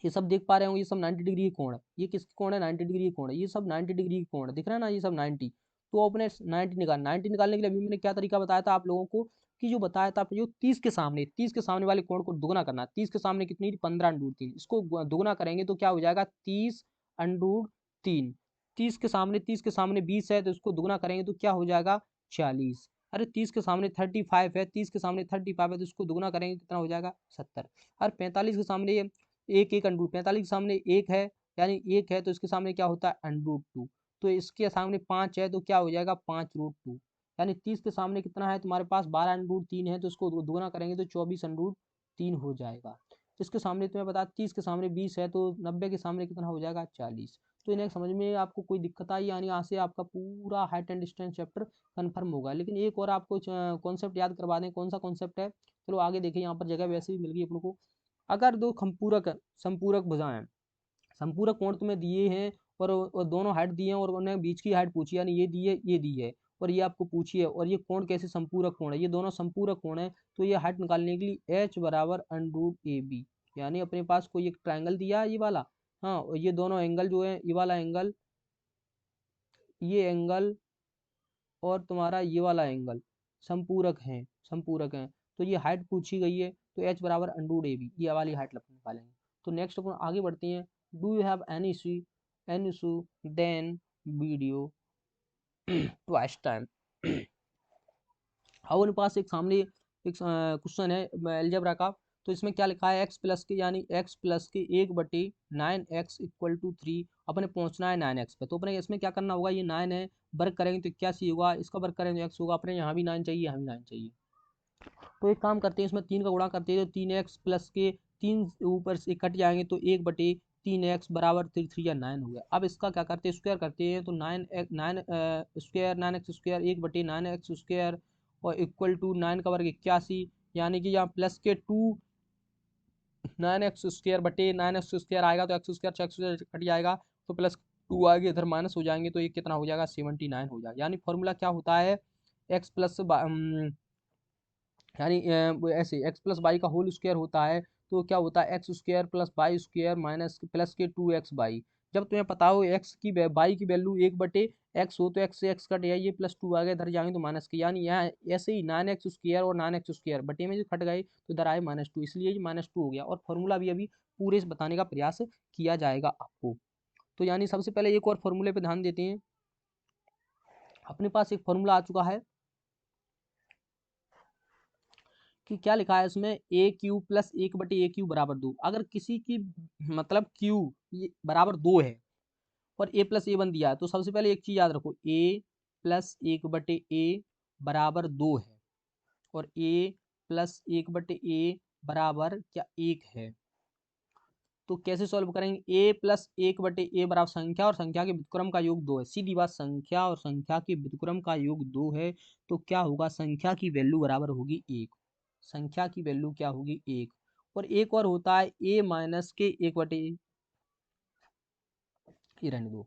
ये सब देख पा रहे होंगे, ये सब 90 डिग्री की कोण है। ये किसकी कोण है, 90 डिग्री की कोण है। ये सब 90 डिग्री की कोण है, दिख रहा है ना, ये सब 90। तो अपने 90 निकालने के लिए अभी मैंने क्या तरीका बताया था आप लोगों को, कि जो बताया था जो 30 के सामने वाले कोण को दुगना करना। 30 के सामने कितनी, 15√3, इसको दुगना करेंगे तो क्या हो जाएगा, 30√3। 30 के सामने 20 है तो इसको दुगना करेंगे तो क्या हो जाएगा, 40। अरे 30 के सामने 35 है, 30 के सामने 35 है तो इसको दुगना करेंगे कितना हो जाएगा, 70। और 45 के सामने एक एक अंडरूट, 45 के सामने एक है, यानी एक है तो इसके सामने क्या होता है, √2। तो इसके सामने 5 है तो क्या हो जाएगा, 5√2। यानी 30 के सामने कितना है तुम्हारे पास, 12√3 है, तो इसको दोगुना करेंगे तो 24√3 हो जाएगा। इसके सामने तुम्हें बता 30 के सामने 20 है तो 90 के सामने कितना हो जाएगा, 40। तो इन्हें समझ में आपको कोई दिक्कत आई, यानी यहाँ से आपका पूरा height and distance chapter confirm होगा। लेकिन एक और आपको कॉन्सेप्ट याद करवा दें, कौन सा कॉन्सेप्ट है, चलो आगे देखिए, यहाँ पर जगह वैसे भी मिल गई अपन को। अगर दो संपूरक भुजाएं, संपूरक कोण तुम्हें दिए हैं और दोनों हाइट दिए हैं और उन्हें बीच की हाइट पूछी, यानी ये दी है, ये दी है, और ये आपको पूछी है, और ये कोण कैसे संपूरक कोण है, ये दोनों संपूरक कोण है। तो ये हाइट निकालने के लिए H बराबर √AB, यानी अपने पास कोई एक ट्राइंगल दिया है ये वाला, हाँ, और ये दोनों एंगल जो है, ये वाला एंगल, ये एंगल और तुम्हारा ये वाला एंगल संपूरक हैं, संपूरक हैं। तो ये हाइट पूछी गई है तो H बराबर √AB, ये वाली हाइट निकालेंगे। तो नेक्स्ट अपन आगे बढ़ते हैं। Do you have any issue then video twice time. और उनके पास एक सामने एक क्वेश्चन है अलजेब्रा का। तो इसमें क्या लिखा है, x प्लस के, यानी x प्लस के 1/9x = 3, अपने पहुंचना है 9x पे। तो अपने इसमें क्या करना होगा, ये 9 है, वर्ग करेंगे तो 81 होगा, इसका वर्ग करेंगे तो x होगा। अपने यहाँ भी 9 चाहिए, यहाँ भी 9 चाहिए। तो एक काम करते हैं, इसमें 3 का गुणा करते हैं तो 3x प्लस के 3 ऊपर से कट जाएंगे तो 1/3x बराबर 3 या 9 हो गया। अब इसका क्या करते हैं, स्क्वायर करते हैं तो 9x स्क्वायर 1/9x स्क्वायर और =9 का वर्ग 81, यानी कि यहाँ प्लस के 2 9x² आएगा तो x² कट जाएगा तो +2 आगे इधर माइनस हो जाएंगे तो ये कितना हो जाएगा, 79 हो जाएगा। यानी फॉर्मूला क्या होता है, x प्लस यानी ऐसे x+y का होल स्क्वायर होता है तो क्या होता है, x² + y² माइनस प्लस के 2x/y। जब तुम्हें पता हो y की वैल्यू 1/x हो तो x से x कट गया, ये +2 आगे इधर जाएंगे तो माइनस के, यानी यहाँ ऐसे ही 9x² और 9x² बटे में जो कट गए तो इधर आए -2, इसलिए ये -2 हो गया। और फॉर्मूला भी अभी पूरे से बताने का प्रयास किया जाएगा आपको। तो यानी सबसे पहले एक और फॉर्मूले पे ध्यान देते हैं। अपने पास एक फॉर्मूला आ चुका है कि क्या लिखा है इसमें, ए क्यू प्लस 1/a क्यू बराबर 2। अगर किसी की मतलब क्यू ये बराबर 2 है और ए प्लस ए 1 दिया है, तो सबसे पहले एक चीज याद रखो, ए प्लस 1/a बराबर 2 है और ए प्लस 1/a बराबर क्या 1 है। तो कैसे सॉल्व करेंगे, ए प्लस 1/a बराबर संख्या और संख्या के व्युत्क्रम का योग 2 है। सीधी बात, संख्या और संख्या के व्युत्क्रम का योग 2 है, तो क्या होगा, संख्या की वैल्यू बराबर होगी 1। संख्या की वैल्यू क्या होगी, 1। और एक और होता है ए माइनस के 1/a, ये रहने दो,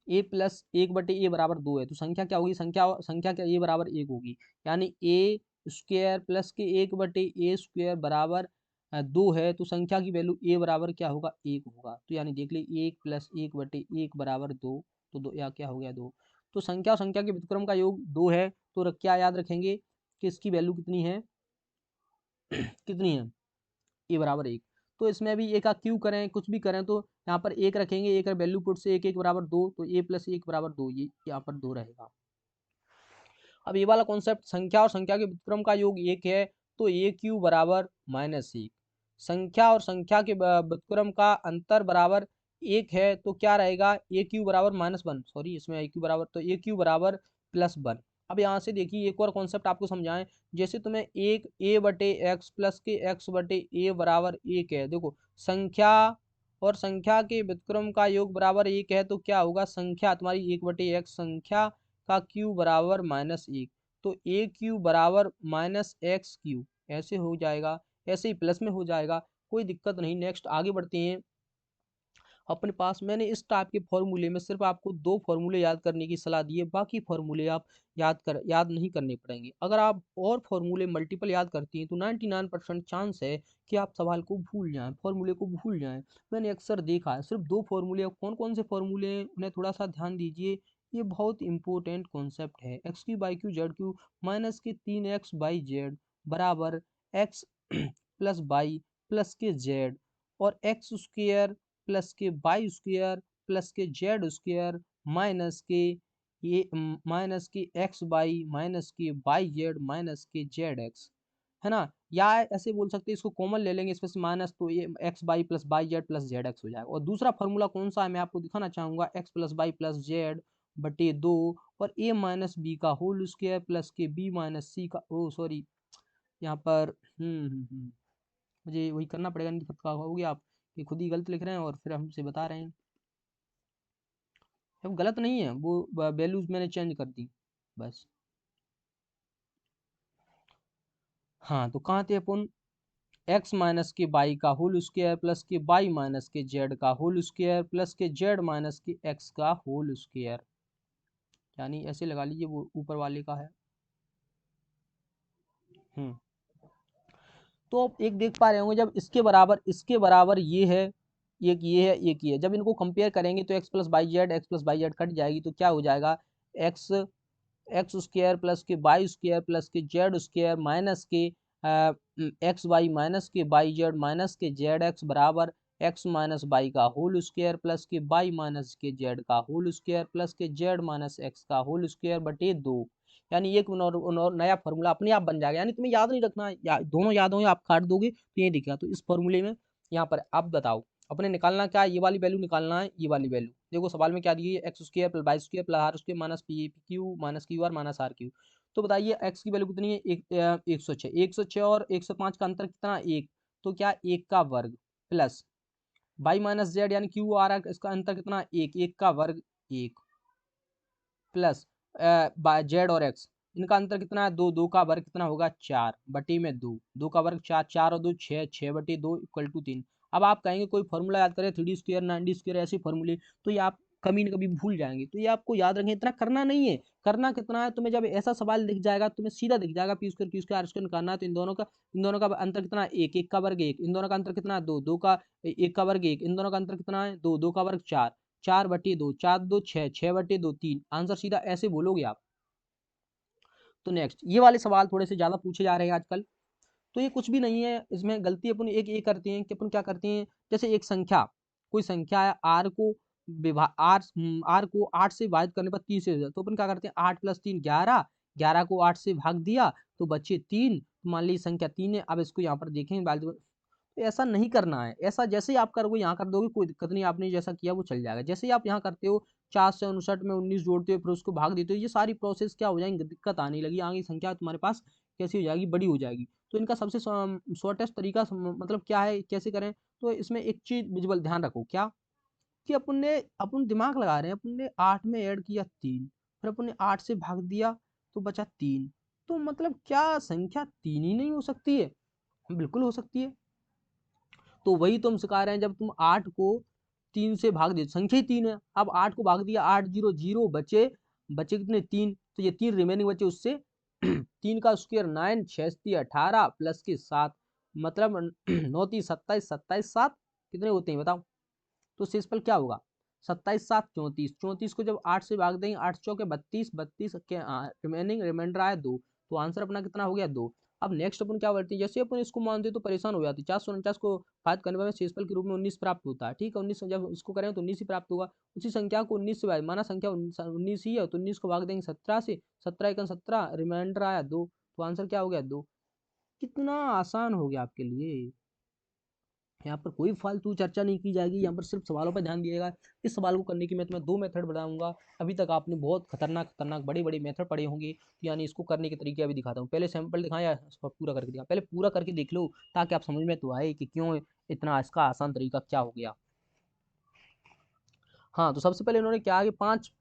ए प्लस 1/a बराबर 2 है, तो संख्या क्या होगी, संख्या संख्या क्या, ए बराबर 1 होगी। यानी ए स्क्वायर प्लस के 1/a स्क्वायर बराबर 2 है, तो संख्या की वैल्यू ए बराबर क्या होगा, 1 होगा। तो यानी देख ली 1 प्लस 1/1 बराबर 2, तो दो या क्या हो गया 2। तो संख्या और संख्या के व्युत्क्रम का योग 2 है, तो क्या याद रखेंगे कि इसकी वैल्यू कितनी है कितनी है, ए बराबर 1। तो इसमें भी ए का क्यू करें कुछ भी करें तो यहाँ पर 1 रखेंगे, एक वैल्यू पुट से 1 1 बराबर 2, तो ए प्लस 1 बराबर 2, ये यहाँ पर 2 रहेगा। अब ये वाला कॉन्सेप्ट, संख्या और संख्या के व्युत्क्रम का योग 1 है, तो ए क्यू बराबर -1। संख्या और संख्या के व्युत्क्रम का अंतर बराबर 1 है, तो क्या रहेगा, ए क्यू बराबर -1, सॉरी इसमें ए क्यू बराबर, तो ए क्यू बराबर +1। अब यहाँ से देखिए एक और कॉन्सेप्ट आपको समझाएं, जैसे तुम्हें एक a/x प्लस के x/a बराबर 1 है। देखो संख्या और संख्या के व्युत्क्रम का योग बराबर 1 है, तो क्या होगा, संख्या तुम्हारी 1/x, संख्या का क्यू बराबर -1, तो ए क्यू बराबर -x क्यू ऐसे हो जाएगा, ऐसे ही प्लस में हो जाएगा, कोई दिक्कत नहीं। नेक्स्ट आगे बढ़ते हैं अपने पास। मैंने इस टाइप के फॉर्मूले में सिर्फ आपको 2 फॉर्मूले याद करने की सलाह दी है, बाकी फॉर्मूले आप याद नहीं करने पड़ेंगे। अगर आप और फॉर्मूले मल्टीपल याद करती हैं तो 99% चांस है कि आप सवाल को भूल जाएं, फॉर्मूले को भूल जाएं। मैंने अक्सर देखा है सिर्फ 2 फॉर्मूले, कौन कौन से फॉर्मूले हैं उन्हें थोड़ा सा ध्यान दीजिए, ये बहुत इंपॉर्टेंट कॉन्सेप्ट है। x3/q माइनस के 3x/z बराबर x प्लस बाई प्लस के z, और एक्स स्क्वेयर प्लस के वाई स्क्वेयर प्लस के जेड स्क्वेयर माइनस के एक्स वाई माइनस के वाई जेड माइनस के जेड एक्स, है ना। या ऐसे बोल सकते हैं, इसको कॉमन ले लेंगे इसमें से माइनस, तो ये x y plus y z plus z x हो जाएगा। और दूसरा फॉर्मूला कौन सा है मैं आपको दिखाना चाहूंगा, x plus y plus z बटे 2 और a माइनस बी का होल स्क्वायर प्लस के b माइनस सी का, ओ सॉरी यहाँ पर मुझे वही करना पड़ेगा, नहीं तो फिर कहोगे आप कि खुद ही गलत लिख रहे हैं और फिर हमसे बता रहे हैं। अब गलत नहीं है, वो वैल्यूज मैंने चेंज कर दी बस। हाँ तो कहाँ थे अपन, एक्स माइनस के वाई का होल स्क्वायर प्लस के वाई माइनस के जेड का होल स्क्वायर प्लस के जेड माइनस के एक्स का होल स्क्वायर, यानी ऐसे लगा लीजिए वो ऊपर वाले का है। तो आप एक देख पा रहे होंगे, जब इसके बराबर ये है, एक ये है एक ये है, जब इनको कंपेयर करेंगे तो x plus by Z cut जाएगी, तो क्या हो जाएगा, एक्स एक्स स्क्वायर प्लस के वाई स्क्वायर प्लस के जेड स्क्वायर माइनस के एक्स वाई माइनस के वाई जेड माइनस के जेड एक्स बराबर एक्स माइनस वाई का होल स्क्वायर प्लस के वाई माइनस के जेड का होल स्क्वायर प्लस के जेड माइनस एक्स का होल स्क्वायर बटे 2। यानी एक नया फॉर्मूला अपने आप बन जाएगा, यानी तुम्हें याद नहीं रखना, दोनों याद होंगे, आप काट दोगे तो ये दिखेगा। तो इस फॉर्मूले में यहाँ पर आप बताओ अपने निकालना क्या है, ये वाली वैल्यू निकालना है, ये वाली वैल्यू देखो सवाल में क्या दी है, x square plus y square plus R square minus P Q minus Q R minus R Q. तो बताइए एक्स की वैल्यू कितनी है, 106 और 105 का अंतर कितना, 1, तो क्या 1 का वर्ग प्लस वाई माइनस जेड यानी क्यू आर इसका अंतर कितना, 1, 1 का वर्ग 1 प्लस जेड और एक्स इनका अंतर कितना है, 2, 2 का वर्ग कितना होगा, 4 बटे में 2, 2 का वर्ग 4, 4 और 2 6, 6 बटे 2 इक्वल टू 3। अब आप कहेंगे कोई फॉर्मूला याद करें 3D स्क्वायर 9D स्क्वायर ऐसे फॉर्मूले, तो ये आप कभी न कभी भूल जाएंगे, तो ये आपको याद रखें, इतना करना नहीं है। करना कितना है, तुम्हें जब ऐसा सवाल दिख जाएगा तुम्हें सीधा दिख जाएगा P square Q square R square निकालना है, तो इन दोनों का अंतर कितना है, 1, 1 का वर्ग 1, इन दोनों का अंतर कितना है, 2, 2 का 1 का वर्ग 1, इन दोनों का अंतर कितना है, 2, 2 का वर्ग 4, 4 बटे 2, 4 2 6, 6 बटे 2 3, आंसर सीधा ऐसे बोलोगे आप। तो नेक्स्ट ये वाले सवाल थोड़े से ज्यादा पूछे जा रहे हैं आजकल, तो ये कुछ भी नहीं है, इसमें गलती अपन एक ये करते हैं कि अपन क्या करते हैं, जैसे एक संख्या, कोई संख्या है आर को आर को 8 से विभाजित करने पर 30 से, तो अपन क्या करते हैं 8 + 3 11, 11 को 8 से भाग दिया तो बचे 3, मान लीजिए संख्या 3 है। अब इसको यहाँ पर देखें तो ऐसा नहीं करना है। ऐसा जैसे ही आप करोगे यहाँ कर दोगे कोई दिक्कत नहीं, आपने जैसा किया वो चल जाएगा। जैसे ही आप यहाँ करते हो 4 से 59 में 19 जोड़ते हो फिर उसको भाग देते हो, ये सारी प्रोसेस क्या हो जाएंगी, दिक्कत आने लगी, आगे संख्या तुम्हारे पास कैसी हो जाएगी, बड़ी हो जाएगी। तो इनका सबसे शॉर्टेस्ट तरीका मतलब क्या है, कैसे करें, तो इसमें एक चीज विजुअल ध्यान रखो क्या, कि अपन दिमाग लगा रहे हैं, अपन ने 8 में ऐड किया 3, फिर अपन ने 8 से भाग दिया तो बचा 3, तो मतलब क्या संख्या 3 ही नहीं हो सकती है, बिल्कुल हो सकती है। तो वही तुम सिखा रहे हैं, जब तुम 8 को 3 से भाग दे, संख्या ही 3 है, अब 8 को भाग दिया, 8 0 0 बचे, बचे कितने 3, तो ये 3 रिमेनिंग बचे, उससे 3 का स्क्वायर 9, 6 18 प्लस के 7, मतलब 9 30 27, 27 7 कितने होते हैं बताओ, तो शेषफल क्या होगा 27 7 34, 34 को जब 8 से भाग देंगे 8 चौके 32, 32 के रिमेनिंग रिमाइंडर आया 2, तो आंसर अपना कितना हो गया 2। अब नेक्स्ट अपन क्या करते हैं, जैसे अपन इसको मानते तो परेशान हो जाती, 449 को भाग करने में शेषफल के रूप में 19 प्राप्त होता है, ठीक है, 19 जब इसको करें तो 19 ही प्राप्त होगा। उसी संख्या को 19 से भाग, माना संख्या 19 ही है तो 19 को भाग देंगे 17 से, 17 1 17, रिमाइंडर आया 2, तो आंसर क्या हो गया 2। कितना आसान हो गया आपके लिए, यहाँ पर कोई फालतू चर्चा नहीं की जाएगी, यहाँ पर सिर्फ सवालों पर ध्यान दिएगा। इस सवाल को करने की मैं तुम्हें 2 मेथड बताऊंगा। अभी तक आपने बहुत खतरनाक खतरनाक बड़े बड़े मेथड पढ़े होंगे, यानी इसको करने के तरीके अभी दिखाता हूँ। पहले सैंपल दिखाएं या इसको पूरा करके दिखा, पहले पूरा करके देख लो ताकि आप समझ में तो आए कि क्यों इतना इसका आसान तरीका क्या हो गया। हाँ, तो सबसे पहले इन्होंने क्या है कि 5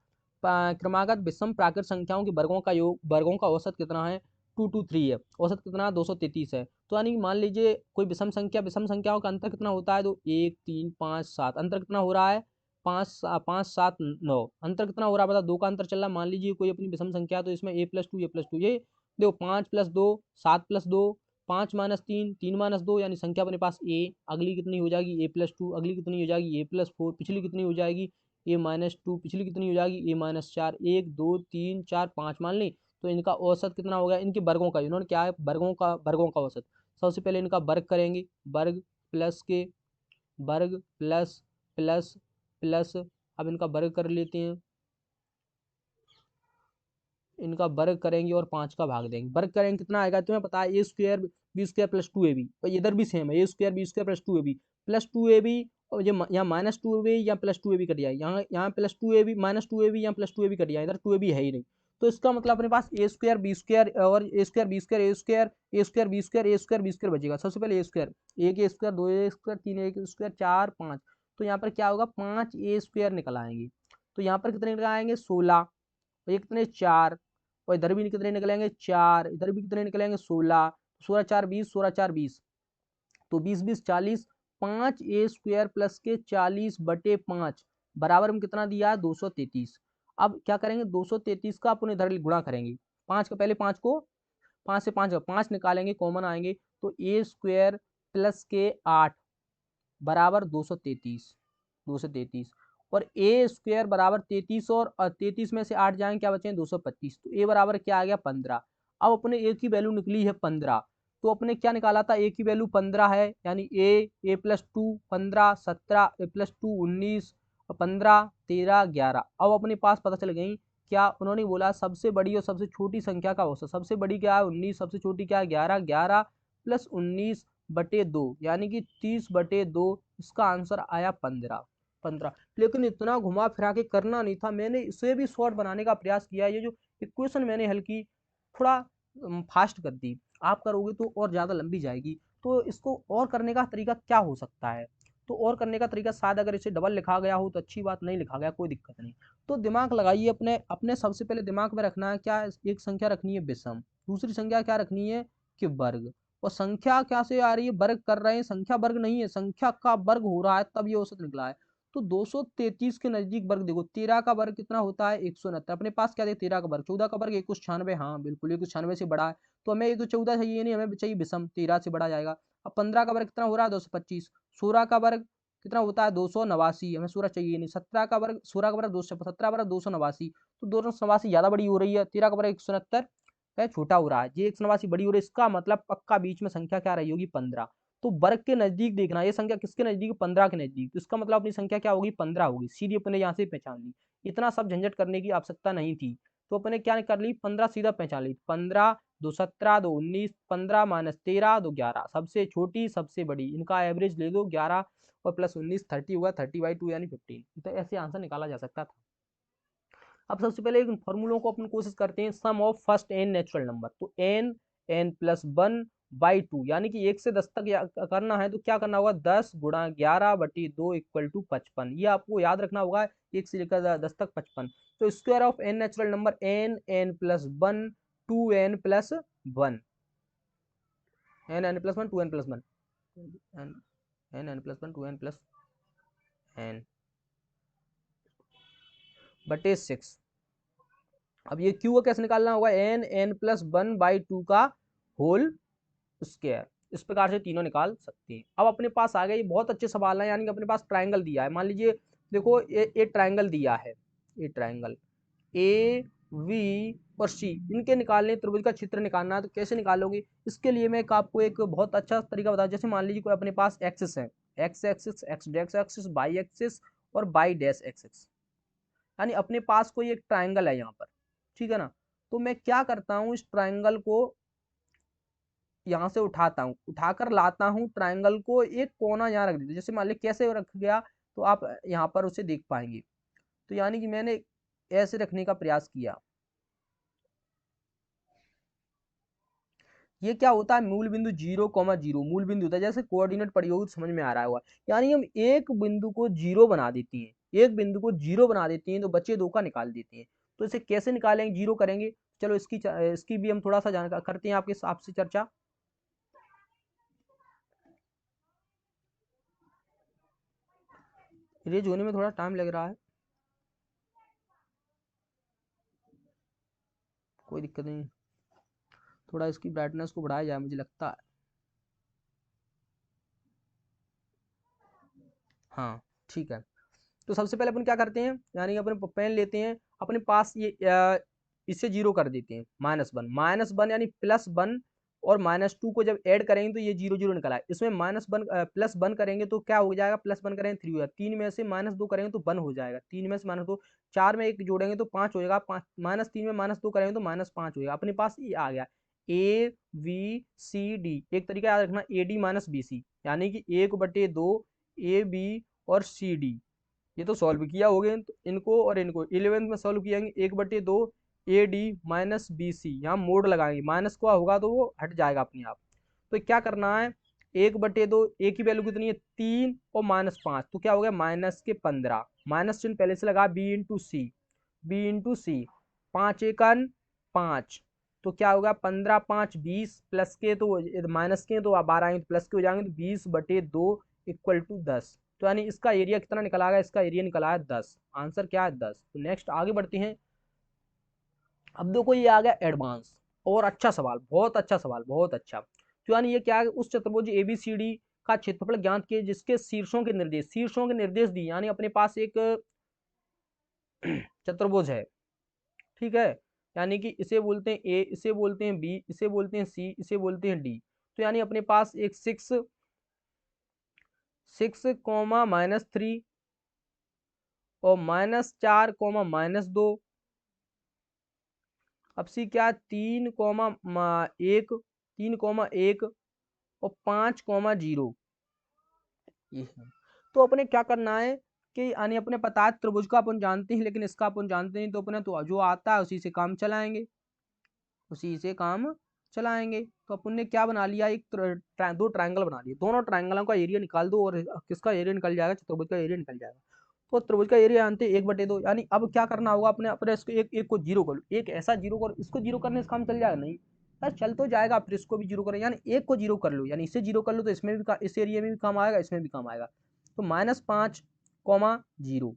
क्रमागत विषम प्राकृत संख्याओं के वर्गों का योग, वर्गों का औसत कितना है 223 है, औसत कितना 233 है। तो यानी मान लीजिए कोई विषम संख्या, विषम संख्याओं का अंतर कितना होता है, तो 1 3 5 7, अंतर कितना हो रहा है 5 5 7 9, अंतर कितना हो रहा है बता, 2 का अंतर चल रहा है। मान लीजिए कोई अपनी विषम संख्या, तो इसमें a+2 ये देखो 5 + 2 7 + 2 5 - 3 3 - 2, यानी संख्या अपने पास a, अगली कितनी हो जाएगी a+2, अगली कितनी हो जाएगी a+4, पिछली कितनी हो जाएगी a-2, पिछली कितनी हो जाएगी a-4, 1 2 3 4 5 मान ली। तो इनका औसत कितना हो गया, इनके वर्गों का, इन्होंने क्या है वर्गों का औसत। सबसे पहले इनका वर्ग करेंगे, वर्ग प्लस के वर्ग प्लस प्लस प्लस, अब इनका वर्ग कर लेते हैं, इनका वर्ग करेंगे और 5 का भाग देंगे। वर्ग करेंगे कितना आएगा तुम्हें पता है, a² b² + 2ab, और इधर भी सेम है a² b² + 2ab plus 2ab, और ये यहाँ -2ab या +2ab कट जाए, यहाँ +2ab -2ab या +2ab कट जाए, इधर 2ab है ही नहीं। तो इसका मतलब अपने पास a² b² और a² b² a² b² a² b² बचेगा। सबसे पहले a², 1 a², 2 a², 3 a², 4 5, तो यहाँ पर क्या होगा 5 a² निकल आएंगे। तो यहाँ पर कितने निकल आएंगे 16, और ये कितने 4, और इधर भी कितने निकलेंगे 4, इधर भी कितने निकलेंगे 16, 16 4 20, 16 4 20, तो 20 20 40, 5 a² प्लस के 40/5 बराबर में कितना दिया है 233। अब क्या करेंगे 233 का अपन इधर गुणा करेंगे, 5 का पहले 5 को 5 से 5 निकालेंगे, कॉमन आएंगे, तो a² प्लस के 8 बराबर 233, 233, और a² बराबर 33, और 33 में से 8 जाएंगे क्या बचे 225, तो a बराबर क्या आ गया 15। अब अपने a की वैल्यू निकली है 15, तो अपने क्या निकाला था a की वैल्यू 15 है, यानी a+2 15 17 a+2 19 15 13 11। अब अपने पास पता चल गई क्या, उन्होंने बोला सबसे बड़ी और सबसे छोटी संख्या का औसत, सबसे बड़ी क्या है 19, सबसे छोटी क्या है 11, 11 + 19/2 यानी कि 30/2, इसका आंसर आया 15, 15। लेकिन इतना घुमा फिरा के करना नहीं था, मैंने इसे भी शॉर्ट बनाने का प्रयास किया। ये जो इक्वेशन मैंने हल की थोड़ा फास्ट कर दी, आप करोगे तो और ज़्यादा लंबी जाएगी। तो इसको और करने का तरीका क्या हो सकता है, तो और करने का तरीका शायद अगर इसे डबल लिखा गया हो तो अच्छी बात, नहीं लिखा गया कोई दिक्कत नहीं। तो दिमाग लगाइए अपने अपने सबसे पहले दिमाग में रखना है क्या, एक संख्या रखनी है विषम, दूसरी संख्या क्या रखनी है कि वर्ग, और संख्या क्या से आ रही है वर्ग कर रहे हैं, संख्या वर्ग नहीं है, संख्या का वर्ग हो रहा है तब ये औसत निकला है। तो 233 के नजदीक वर्ग देखो, 13 का वर्ग कितना होता है 169, अपने पास क्या है 13 का वर्ग, 14 का वर्ग 196, हाँ बिल्कुल 196 से बड़ा है, तो हमें 114 चाहिए नहीं, हमें चाहिए विषम 13 से बड़ा जाएगा। अब 15 का वर्ग कितना हो रहा है 225, 16 का वर्ग कितना होता है 289, हमें 16 चाहिए नहीं, 17 का वर्ग 16 का वर्ग 217 वर्ग 289, तो 289 ज्यादा बड़ी हो रही है, 13 का वर्ग 169 है छोटा हो रहा है, ये 189 बड़ी हो रही है, इसका मतलब पक्का बीच में संख्या क्या रही होगी 15। तो वर्ग के नजदीक देखना, ये संख्या किसके नजदीक 15 के नजदीक, तो इसका मतलब अपनी संख्या क्या होगी 15 होगी, सीधी अपने यहाँ से पहचान ली, इतना सब झंझट करने की आवश्यकता नहीं थी। तो अपने क्या कर ली, 15 सीधा पहचान ली, 15 2 17 2 19, 15 माइनस 13 2 11, सबसे छोटी सबसे बड़ी, इनका एवरेज ले दो 11 और प्लस 19 30 हुआ, 30/2 यानी 15। तो ऐसे आंसर निकाला जा सकता था। अब सबसे पहले इन फॉर्मूलों को अपन कोशिश करते हैं। Sum of first N natural number, तो एन एन प्लस 1/2 यानी कि 1 से 10 तक करना है तो क्या करना होगा, 10 गुणा 11/2 इक्वल टू 55। ये आपको याद रखना होगा, 1 से लेकर 10 तक 55। तो square of N natural number N N plus 1 2n plus 1, N N plus 1 2n plus 1, N N plus 1 2n plus N बटे 6। अब ये क्यू कैसे निकालना होगा, एन एन प्लस 1/2 का होल स्क्वायर। इस प्रकार से तीनों निकाल सकते हैं। अब अपने पास आ गए, ये बहुत अच्छे सवाल है, यानी कि अपने पास ट्राइंगल दिया है। मान लीजिए देखो ये ट्राइंगल दिया है, ये ट्राइंगल ए वी और सी, इनके निकालने त्रिभुज का क्षेत्र निकालना है। तो कैसे निकालोगे, इसके लिए मैं आपको एक बहुत अच्छा तरीका बता, जैसे मान लीजिए कोई अपने पास एक्सिस है, x axis, x dash axis, y axis और वाई डैश एक्सिस, यानी अपने पास कोई एक ट्राइंगल है यहाँ पर, ठीक है ना। तो मैं क्या करता हूँ, इस ट्राइंगल को यहाँ से उठाता हूँ, उठाकर लाता हूँ ट्राइंगल को, एक कोना यहाँ रख देता हूँ। जैसे मान लीजिए कैसे रख गया, तो आप यहाँ पर उसे देख पाएंगे। तो यानी कि मैंने ऐसे रखने का प्रयास किया। ये क्या होता है, मूल बिंदु 0,0 मूल बिंदु होता है। जैसे कोऑर्डिनेट पड़ी होगी समझ में आ रहा होगा, यानी हम एक बिंदु को जीरो बना देती हैं, एक बिंदु को जीरो बना देती हैं तो बच्चे दो का निकाल देते हैं। तो इसे कैसे निकालेंगे, जीरो करेंगे। चलो इसकी भी हम थोड़ा सा जानकारी करते हैं आपके आपसे चर्चा। रेज होने में थोड़ा टाइम लग रहा है, कोई दिक्कत नहीं, थोड़ा इसकी ब्राइटनेस को बढ़ाया जाए मुझे लगता है। हाँ ठीक है। तो सबसे पहले अपन क्या करते हैं, यानी अपन पेन लेते हैं, अपने पास ये इससे जीरो कर देते हैं, -1 यानी +1 और -2 को जब ऐड करेंगे तो ये 0 0 निकला है। इसमें -1 +1 करेंगे तो क्या हो जाएगा, +1 करेंगे 3 हो जाएगा, 3 में से -2 करेंगे तो 1 हो जाएगा, 3 में से -2, 4 में 1 जोड़ेंगे तो 5 हो जाएगा, -3 में -2 करेंगे तो -5 हो जाएगा। अपने पास ये आ गया ABCD, एक तरीका याद रखना AD - BC, यानी कि 1/2 AB और CD। ये तो सॉल्व किया हो गए, तो इनको और इनको 11th में सॉल्व किएंगे, 1/2 AD - BC, यहाँ मोड लगाएंगे, माइनस का होगा तो वो हट जाएगा अपने आप। तो क्या करना है, 1/2 ए की वैल्यू कितनी है 3 और -5, तो क्या हो गया -15, माइनस चिन्ह पहले से लगा, B × C 5 × तो क्या होगा 15 5 20, प्लस के तो माइनस के तो 12 आएंगे, प्लस के हो जाएंगे तो 20/2 इक्वल टू 10। तो यानी इसका एरिया कितना निकला आएगा, इसका एरिया निकला है 10, आंसर क्या है 10। तो नेक्स्ट आगे बढ़ते हैं। अब देखो ये आ गया एडवांस और अच्छा सवाल, बहुत अच्छा सवाल, बहुत अच्छा। तो यानी ये क्या है, उस चतुर्भुज ABCD का क्षेत्रफल ज्ञात किए जिसके शीर्षों के निर्देश दिए, यानी अपने पास एक चतुर्भुज है, ठीक है, यानी कि इसे बोलते हैं ए, इसे बोलते हैं बी, इसे बोलते हैं सी, इसे बोलते हैं डी। तो यानी अपने पास एक 6 -3 और -4 -2। अब सी क्या, 3,1 और 5,0, ये है। तो अपने क्या करना है कि यानी अपने पता है त्रिभुज का अपन जानते हैं, लेकिन इसका अपन जानते नहीं, तो अपने तो जो आता है उसी से काम चलाएंगे, उसी से काम चलाएंगे। तो अपन ने क्या बना लिया, एक दो ट्रायंगल बना लिए, दोनों ट्रायंगलों का एरिया निकाल दो और किसका एरिया निकल जाएगा, चतुर्भुज का एरिया निकल जाएगा। तो त्रिभुज का एरिया जानते 1/2, यानी अब क्या करना होगा, अपने अपने इसको एक एक को जीरो करो, एक ऐसा जीरो करो, इसको जीरो करने से काम चल जाएगा नहीं, यार चल तो जाएगा, फिर इसको भी जीरो करें, यानी एक को जीरो कर लो, यानी इसे जीरो कर लो तो इसमें भी इस एरिया में भी काम आएगा, इसमें भी काम आएगा। तो -5,0,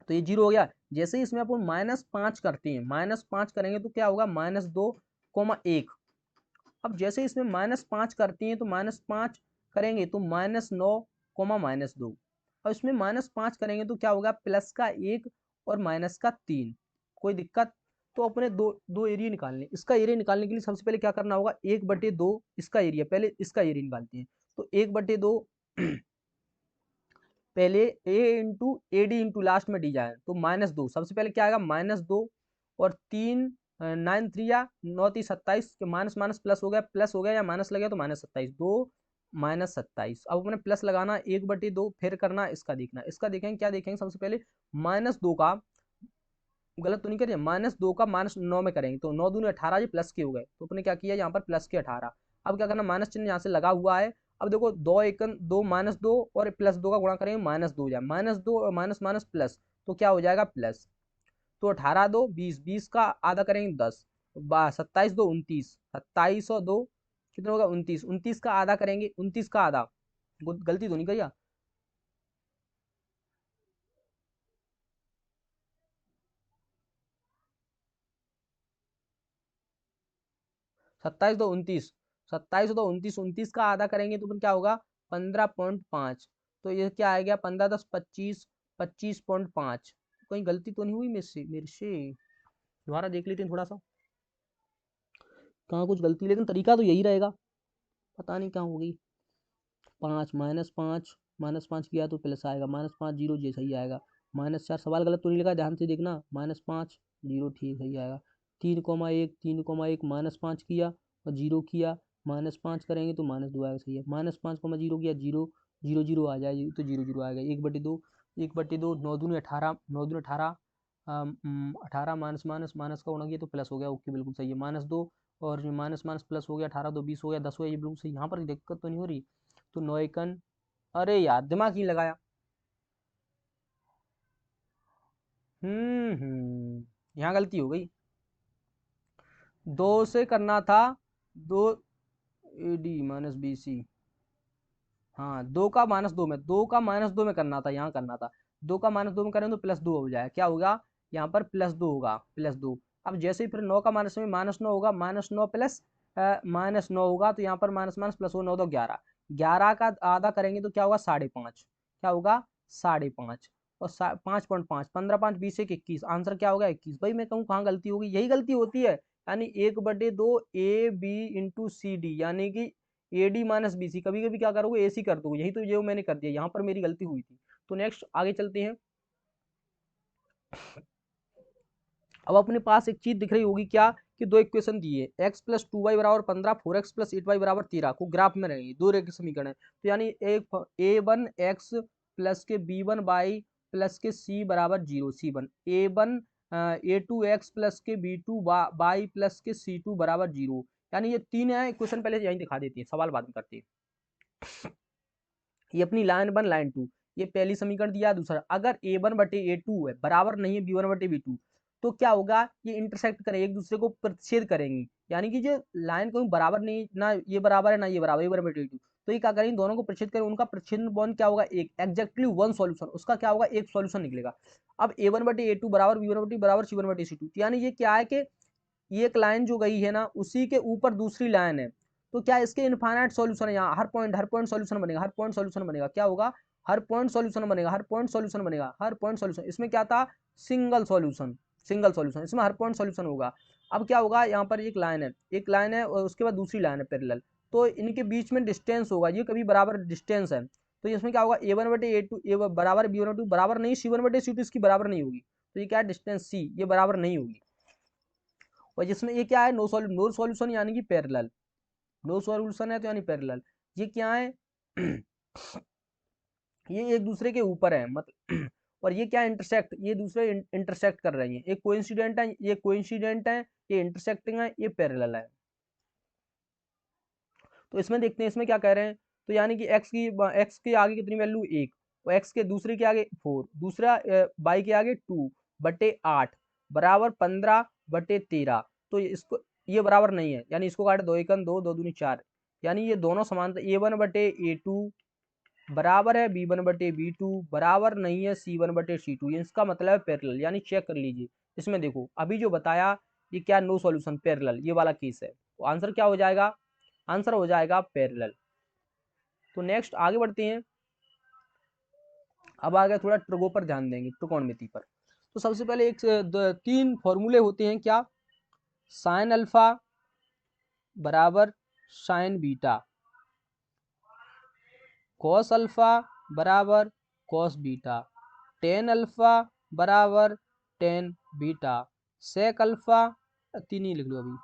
तो ये जीरो हो गया। जैसे ही इसमें अपन -5 करते हैं, -5 करेंगे तो क्या होगा -2,1। अब जैसे इसमें -5 करते हैं तो -5 करेंगे तो -9, -2, और इसमें -5 करेंगे तो क्या होगा प्लस का 1 और माइनस का 3, कोई दिक्कत। तो अपने दो दो एरिया निकालने, इसका एरिया निकालने के लिए सबसे पहले क्या करना होगा, 1/2 इसका एरिया, पहले इसका एरिया निकालते हैं। तो 1/2 पहले A × AD × लास्ट में डी जाए तो -2, सबसे पहले क्या आएगा -2 और 3 9 3 या 9 3 27 के माइनस माइनस प्लस हो गया या माइनस लगे तो -27 2 -27। अब अपने प्लस लगाना 1/2 फिर करना इसका देखना, इसका देखेंगे क्या देखेंगे सबसे पहले -2 का, गलत तो नहीं करिए, -2 का -9 में करेंगे तो 9 दूनी 18 जी प्लस के हो गए, तो अपने क्या किया यहाँ पर प्लस के 18। अब क्या करना, माइनस चिन्ह यहाँ से लगा हुआ है। अब देखो 2 एकन 2 -2 और +2 का गुणा करेंगे -2 जाए, -2 और माइनस माइनस प्लस, तो क्या हो जाएगा प्लस। तो 18 2 20, 20 का आधा करेंगे 10, 27 2 29, 27 और 2 कितना होगा 29, 29 का आधा करेंगे 29 का आधा, गलती तो नहीं करिए, 27 2 29, 27 2 29, 29 का आधा करेंगे तो फिर क्या होगा 15.5। तो ये क्या आ गया 15 10 25, 25.5। कहीं गलती तो नहीं हुई मेरे से दोबारा देख लेते हैं थोड़ा सा, कहाँ कुछ गलती, लेकिन तरीका तो यही रहेगा, पता नहीं कहाँ हो गई। 5 -5 -5 किया तो प्लस आएगा, -5 जीरो जी सही आएगा, -4 सवाल गलत तो नहीं लगा, ध्यान से देखना, -5 जीरो ठीक सही आएगा। 3,1 3,1 -5 किया और जीरो किया, -5 करेंगे तो -2 आएगा सही है, -5 जीरो किया जीरो, जीरो जीरो आ जाए तो जीरो जीरो आएगा, 1/2 1/2 9 दूनी 18, 9 दूनी 18, 18 माइनस माइनस माइनस का गुणा किया तो प्लस हो गया, ओके बिल्कुल सही है, -2 और माइनस माइनस प्लस हो गया, 18 2 20 हो गया, 10 हो गया, ये बिल्कुल सही, यहाँ पर दिक्कत तो नहीं हो रही। तो 9 एकन, अरे यार दिमाग ही लगाया, यहाँ गलती हो गई, 2 से करना था, 2 AD -BC, हाँ 2 का -2 में, 2 का -2 में करना था, यहाँ करना था, 2 का -2 में करें तो +2 हो जाए, क्या होगा यहाँ पर +2 होगा, +2। अब जैसे ही फिर 9 का माइनस में -9 होगा, -9 प्लस -9 होगा, तो यहाँ पर माइनस माइनस प्लस हो 9 तो 11, 11 का आधा करेंगे तो क्या होगा 5.5, क्या होगा 5.5 और 5.5, 15 5 20 1 21, आंसर क्या होगा 21। भाई मैं कहूँ कहाँ गलती होगी, यही गलती होती है, यानी 1/2 AB × CD, यानी कि AD - BC, कभी कभी क्या करोगे AC कर दोगे, यही तो जो मैंने कर दिया, यहाँ पर मेरी गलती हुई थी। तो नेक्स्ट आगे चलते हैं। अब अपने पास एक चीज दिख रही होगी क्या, कि दो इक्वेशन दिए, x+2y = 15, 4x+8y = 13 को ग्राफ में रहेंगे, दो रेखीय समीकरण है, तो यानी एक a1x प्लस के b1y प्लस के c = 0, c1 a1 a2x plus के b2y प्लस के c2 = 0, यानी ये तीन है इक्वेशन, पहले यहीं दिखा देती है, सवाल बाद में करते हैं। ये अपनी लाइन 1 लाइन 2, ये पहली समीकरण दिया है। दूसरा, अगर a1/a2 है बराबर नहीं है b1/b2, तो क्या होगा, ये इंटरसेक्ट करेंगे, एक दूसरे को प्रतिच्छेद करेंगी, यानी कि जो लाइन कोई बराबर नहीं, ना ये बराबर है ना ये बराबर, a1/a2, तो ये क्या करेंगे दोनों को प्रतिच्छेद करेंगे, उनका प्रतिच्छेदन बॉन्ड क्या होगा एक, एग्जैक्टली वन सॉल्यूशन, उसका क्या होगा एक सॉल्यूशन निकलेगा। अब a1/a2 बराबर b1/b बराबर c1/c2, यानी ये क्या है कि ये एक लाइन जो गई है ना, उसी के ऊपर दूसरी लाइन है, तो क्या इसके इनफाइनाइट सॉल्यूशन है, यहाँ हर पॉइंट सॉल्यूशन बनेगा, हर पॉइंट सॉल्यूशन बनेगा, क्या होगा हर पॉइंट सॉल्यूशन बनेगा, हर पॉइंट सॉल्यूशन बनेगा, हर पॉइंट सॉल्यूशन, इसमें क्या था सिंगल सॉल्यूशन, सिंगल सॉल्यूशन, इसमें हर पॉइंट सॉल्यूशन होगा। अब क्या होगा, यहाँ पर एक लाइन है, एक लाइन है और उसके बाद दूसरी लाइन है पैरेलल, तो इनके बीच में डिस्टेंस होगा, ये कभी बराबर डिस्टेंस है, तो इसमें क्या होगा a1/a2 बराबर b1/2 बराबर नहीं, c1/c2 इसकी बराबर नहीं होगी, तो ये क्या है डिस्टेंस c, ये बराबर नहीं होगी। और जिसमें ये क्या है नो सॉल्यूशन, यानी कि पैरेलल, नो सॉल्यूशन है तो यानी पैरेलल, ये क्या है ये एक दूसरे के ऊपर है मतलब और ये क्या इंटरसेक्ट, ये दूसरे इंटरसेक्ट कर रही हैं, एक कोइंसिडेंट है, ये कोइंसिडेंट है, ये इंटरसेक्टिंग है, ये पैरेलल है। तो इसमें देखते हैं इसमें क्या कह रहे हैं, तो यानी कि x के आगे कितनी वैल्यू 1 और x के दूसरे के आगे 4, दूसरा y के आगे 2/8 बराबर 15/13, तो इसको ये बराबर नहीं है, यानी इसको काटे 2 एकन 2 2 दूनी 4, यानी ये दोनों समांतर a1/a2 बराबर है b1/b2 बराबर नहीं है c1/c2, इसका मतलब है पैरेलल, यानी चेक कर लीजिए, इसमें देखो अभी जो बताया ये क्या नो सॉल्यूशन पैरेलल, ये वाला केस है, तो आंसर क्या हो जाएगा, आंसर हो जाएगा पैरेलल। तो नेक्स्ट आगे बढ़ते हैं। अब आगे थोड़ा ट्रिगो पर ध्यान देंगे, त्रिकोणमिति पर। तो सबसे पहले एक तीन फॉर्मूले होते हैं क्या, साइन अल्फा बराबर साइन बीटा, कॉस अल्फा बराबर कॉस बीटा, टेन अल्फा बराबर टेन बीटा, सेक अल्फा 3 ही लिख लो अभी।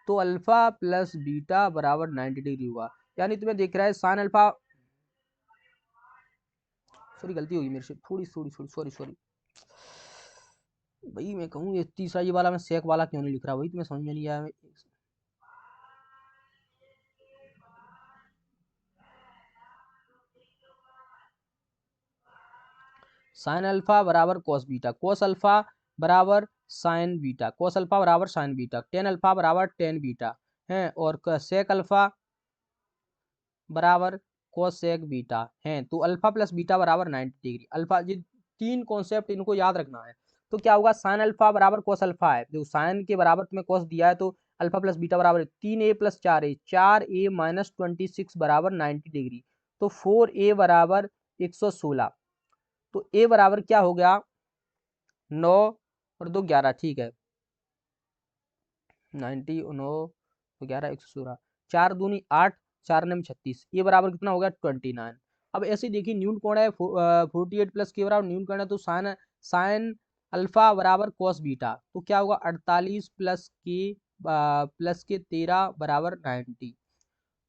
तो अल्फा प्लस बीटा बराबर 90 डिग्री हुआ। यानी तुम्हें दिख रहा है साइन अल्फा, सॉरी गलती होगी मेरे से, थोड़ी थोड़ी थोड़ी सॉरी सॉरी भाई। मैं कहूँ ये तीसरा ये वाला मैं सेक वाला क्यों नहीं लिख रहा, वही तुम्हें समझ में नहीं आया। साइन अल्फा बराबर कॉस बीटा, कॉस अल्फा बराबर साइन बीटा, कॉस अल्फा बराबर साइन बीटा, टेन अल्फा बराबर टेन बीटा है, और सेक अल्फा बराबर कोसेक बीटा है। तो अल्फा प्लस बीटा बराबर 90 डिग्री। अल्फा, ये तीन कॉन्सेप्ट इनको याद रखना है। तो क्या होगा, साइन अल्फा बराबर कोस अल्फा है, जो साइन के बराबर तुम्हें कोस दिया है, तो अल्फा प्लस बीटा बराबर 3a plus 4a, 4a minus 26 बराबर 90 डिग्री। तो 4a बराबर 116। तो a बराबर क्या हो गया 9 और 2 11, ठीक है 90 9 तो 11 116, 4 दूनी 8, 4 नम 36, ये बराबर कितना हो गया 29। अब ऐसे देखिए न्यून कोण है 48 प्लस के बराबर न्यून कोण है, तो साइन साइन अल्फा बराबर कॉस बीटा, तो क्या होगा 48 प्लस के 13 बराबर 90।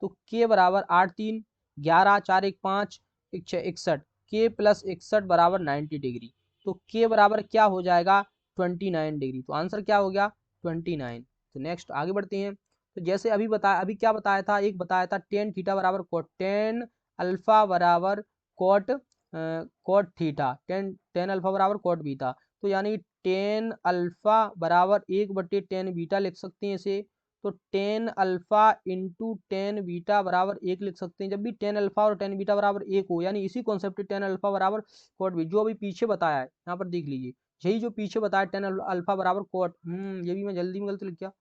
तो के बराबर 8 3 11 4 1 5 1 6 61, के प्लस 61 बराबर 90 डिग्री। तो के बराबर क्या हो जाएगा 29 डिग्री। तो आंसर क्या हो गया 29। तो नेक्स्ट आगे बढ़ते हैं। तो जैसे अभी बताया, अभी क्या बताया था, एक बताया था टेन थीटा बराबर कोट, टेन अल्फा बराबर cot cot theta, tan tan alpha बराबर कोट बीटा। तो यानी टेन अल्फा बराबर 1/10 बीटा लिख सकते हैं इसे। तो tan alpha into tan beta बराबर 1 लिख सकते हैं। जब भी टेन अल्फा और टेन बीटा बराबर 1 हो, यानी इसी कॉन्सेप्ट टेन अल्फा बराबर कोट बी, जो अभी पीछे बताया है यहाँ पर देख लीजिए, यही जो पीछे बताया टेन अल्फा बराबर कोट, ये भी मैं जल्दी में गलती लिख गया,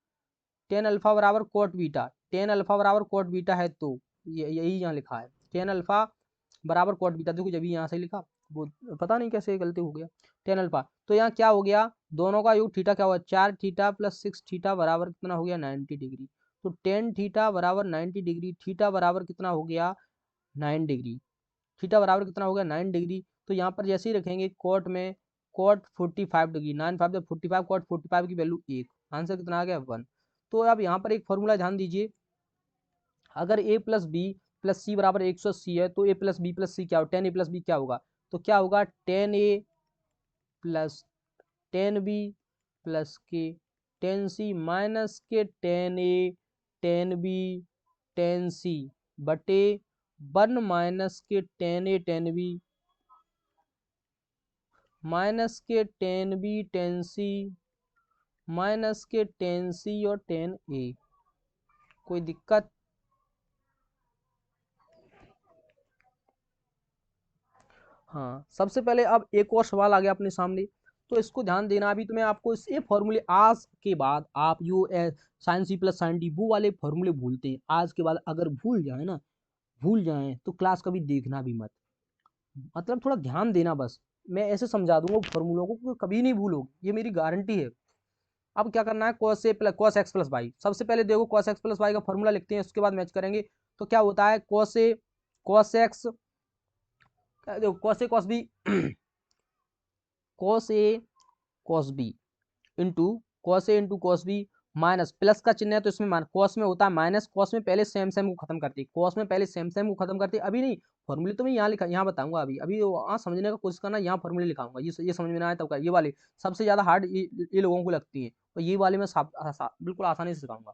टेन अल्फा बराबर कोट बीटा, टेन अल्फा बराबर कोट बीटा है, तो यही यहाँ लिखा है टेन अल्फा बराबर कोट बीटा। देखो जब यहाँ से लिखा, वो पता नहीं कैसे गलती हो गया टेन अल्फा। तो यहाँ क्या हो गया, दोनों का योग थीटा क्या हुआ 4 थीटा प्लस 6 थीटा बराबर कितना हो गया 90 डिग्री। तो टेन थीटा बराबर 90 डिग्री, थीटा बराबर कितना हो गया 9 डिग्री, थीटा बराबर कितना हो गया 9 डिग्री। तो यहाँ पर जैसे ही रखेंगे कोट में, कोट 45 डिग्री, 9 5 45, कोट 45 की वैल्यू 1, आंसर कितना आ गया 1। तो अब यहाँ पर एक फॉर्मूला ध्यान दीजिए, अगर a प्लस बी प्लस सी बराबर 180 है, तो a प्लस बी प्लस सी क्या होगा, 10a प्लस बी क्या होगा, तो क्या होगा 10a प्लस 10b प्लस के 10c माइनस के 10a 10b 10c बटे 1 माइनस के 10a 10b माइनस के 10b 10c माइनस के 10c और 10a। कोई दिक्कत? हाँ, सबसे पहले अब एक और सवाल आ गया अपने सामने, तो इसको ध्यान देना। अभी तुम्हें आपको इस ये फॉर्मूले आज के बाद आप जो sine C plus sine D वो वाले फॉर्मूले भूलते हैं, आज के बाद अगर भूल जाए ना, भूल जाए तो क्लास कभी देखना भी मत, मतलब थोड़ा ध्यान देना बस। मैं ऐसे समझा दूंगा फॉर्मूलों को कि कभी नहीं भूलोगे, ये मेरी गारंटी है। अब क्या करना है, cos a plus cos x plus y, सबसे पहले देखो cos x प्लस वाई का फॉर्मूला लिखते हैं, उसके बाद मैच करेंगे। तो क्या होता है cos a cos x, देखो cos a cos b cos a cos b into cos a into cos b, minus plus का चिन्ह है तो इसमें cos में होता है माइनस, cos में पहले सेम सेम को खत्म करती है, cos में पहले सेम सेम को खत्म करती है। अभी नहीं, फॉर्मूले तो मैं यहाँ लिखा, यहाँ बताऊंगा, अभी अभी वहाँ समझने का कोशिश करना, यहाँ फॉर्मूले लिखाऊंगा, ये समझ में ना आए तब का, ये वाले सबसे ज्यादा हार्ड ये लोगों को लगती है, और ये वाले मैं बिल्कुल आसानी से सिखाऊंगा।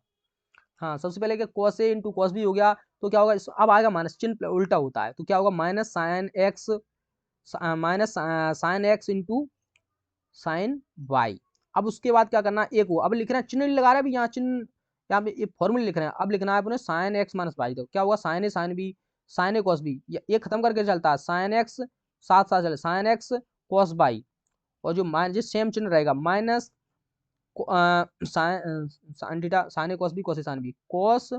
हाँ, सबसे पहले क्या cos a into cos b हो गया, तो क्या होगा अब आएगा माइनस, चिन्ह उल्टा होता है, तो क्या होगा minus sine x into sine y. अब उसके बाद क्या करना, एक वो अब लिख रहे हैं, चिन्ह नहीं लगा रहे हैं अभी, यहाँ चिन्ह, यहाँ पे ये फॉर्मूले लिख रहे हैं, अब लिखना है अपने साइन एक्स माइनस वाई। तो क्या होगा sign A sine B sign A cos B, ये खत्म करके चलता है साइन एक्स, साथ साथ चले साइन एक्स कॉस बाई, और जो माइनस सेम चिन्ह रहेगा minus sine sine theta sine A cos B cos A sine B, cos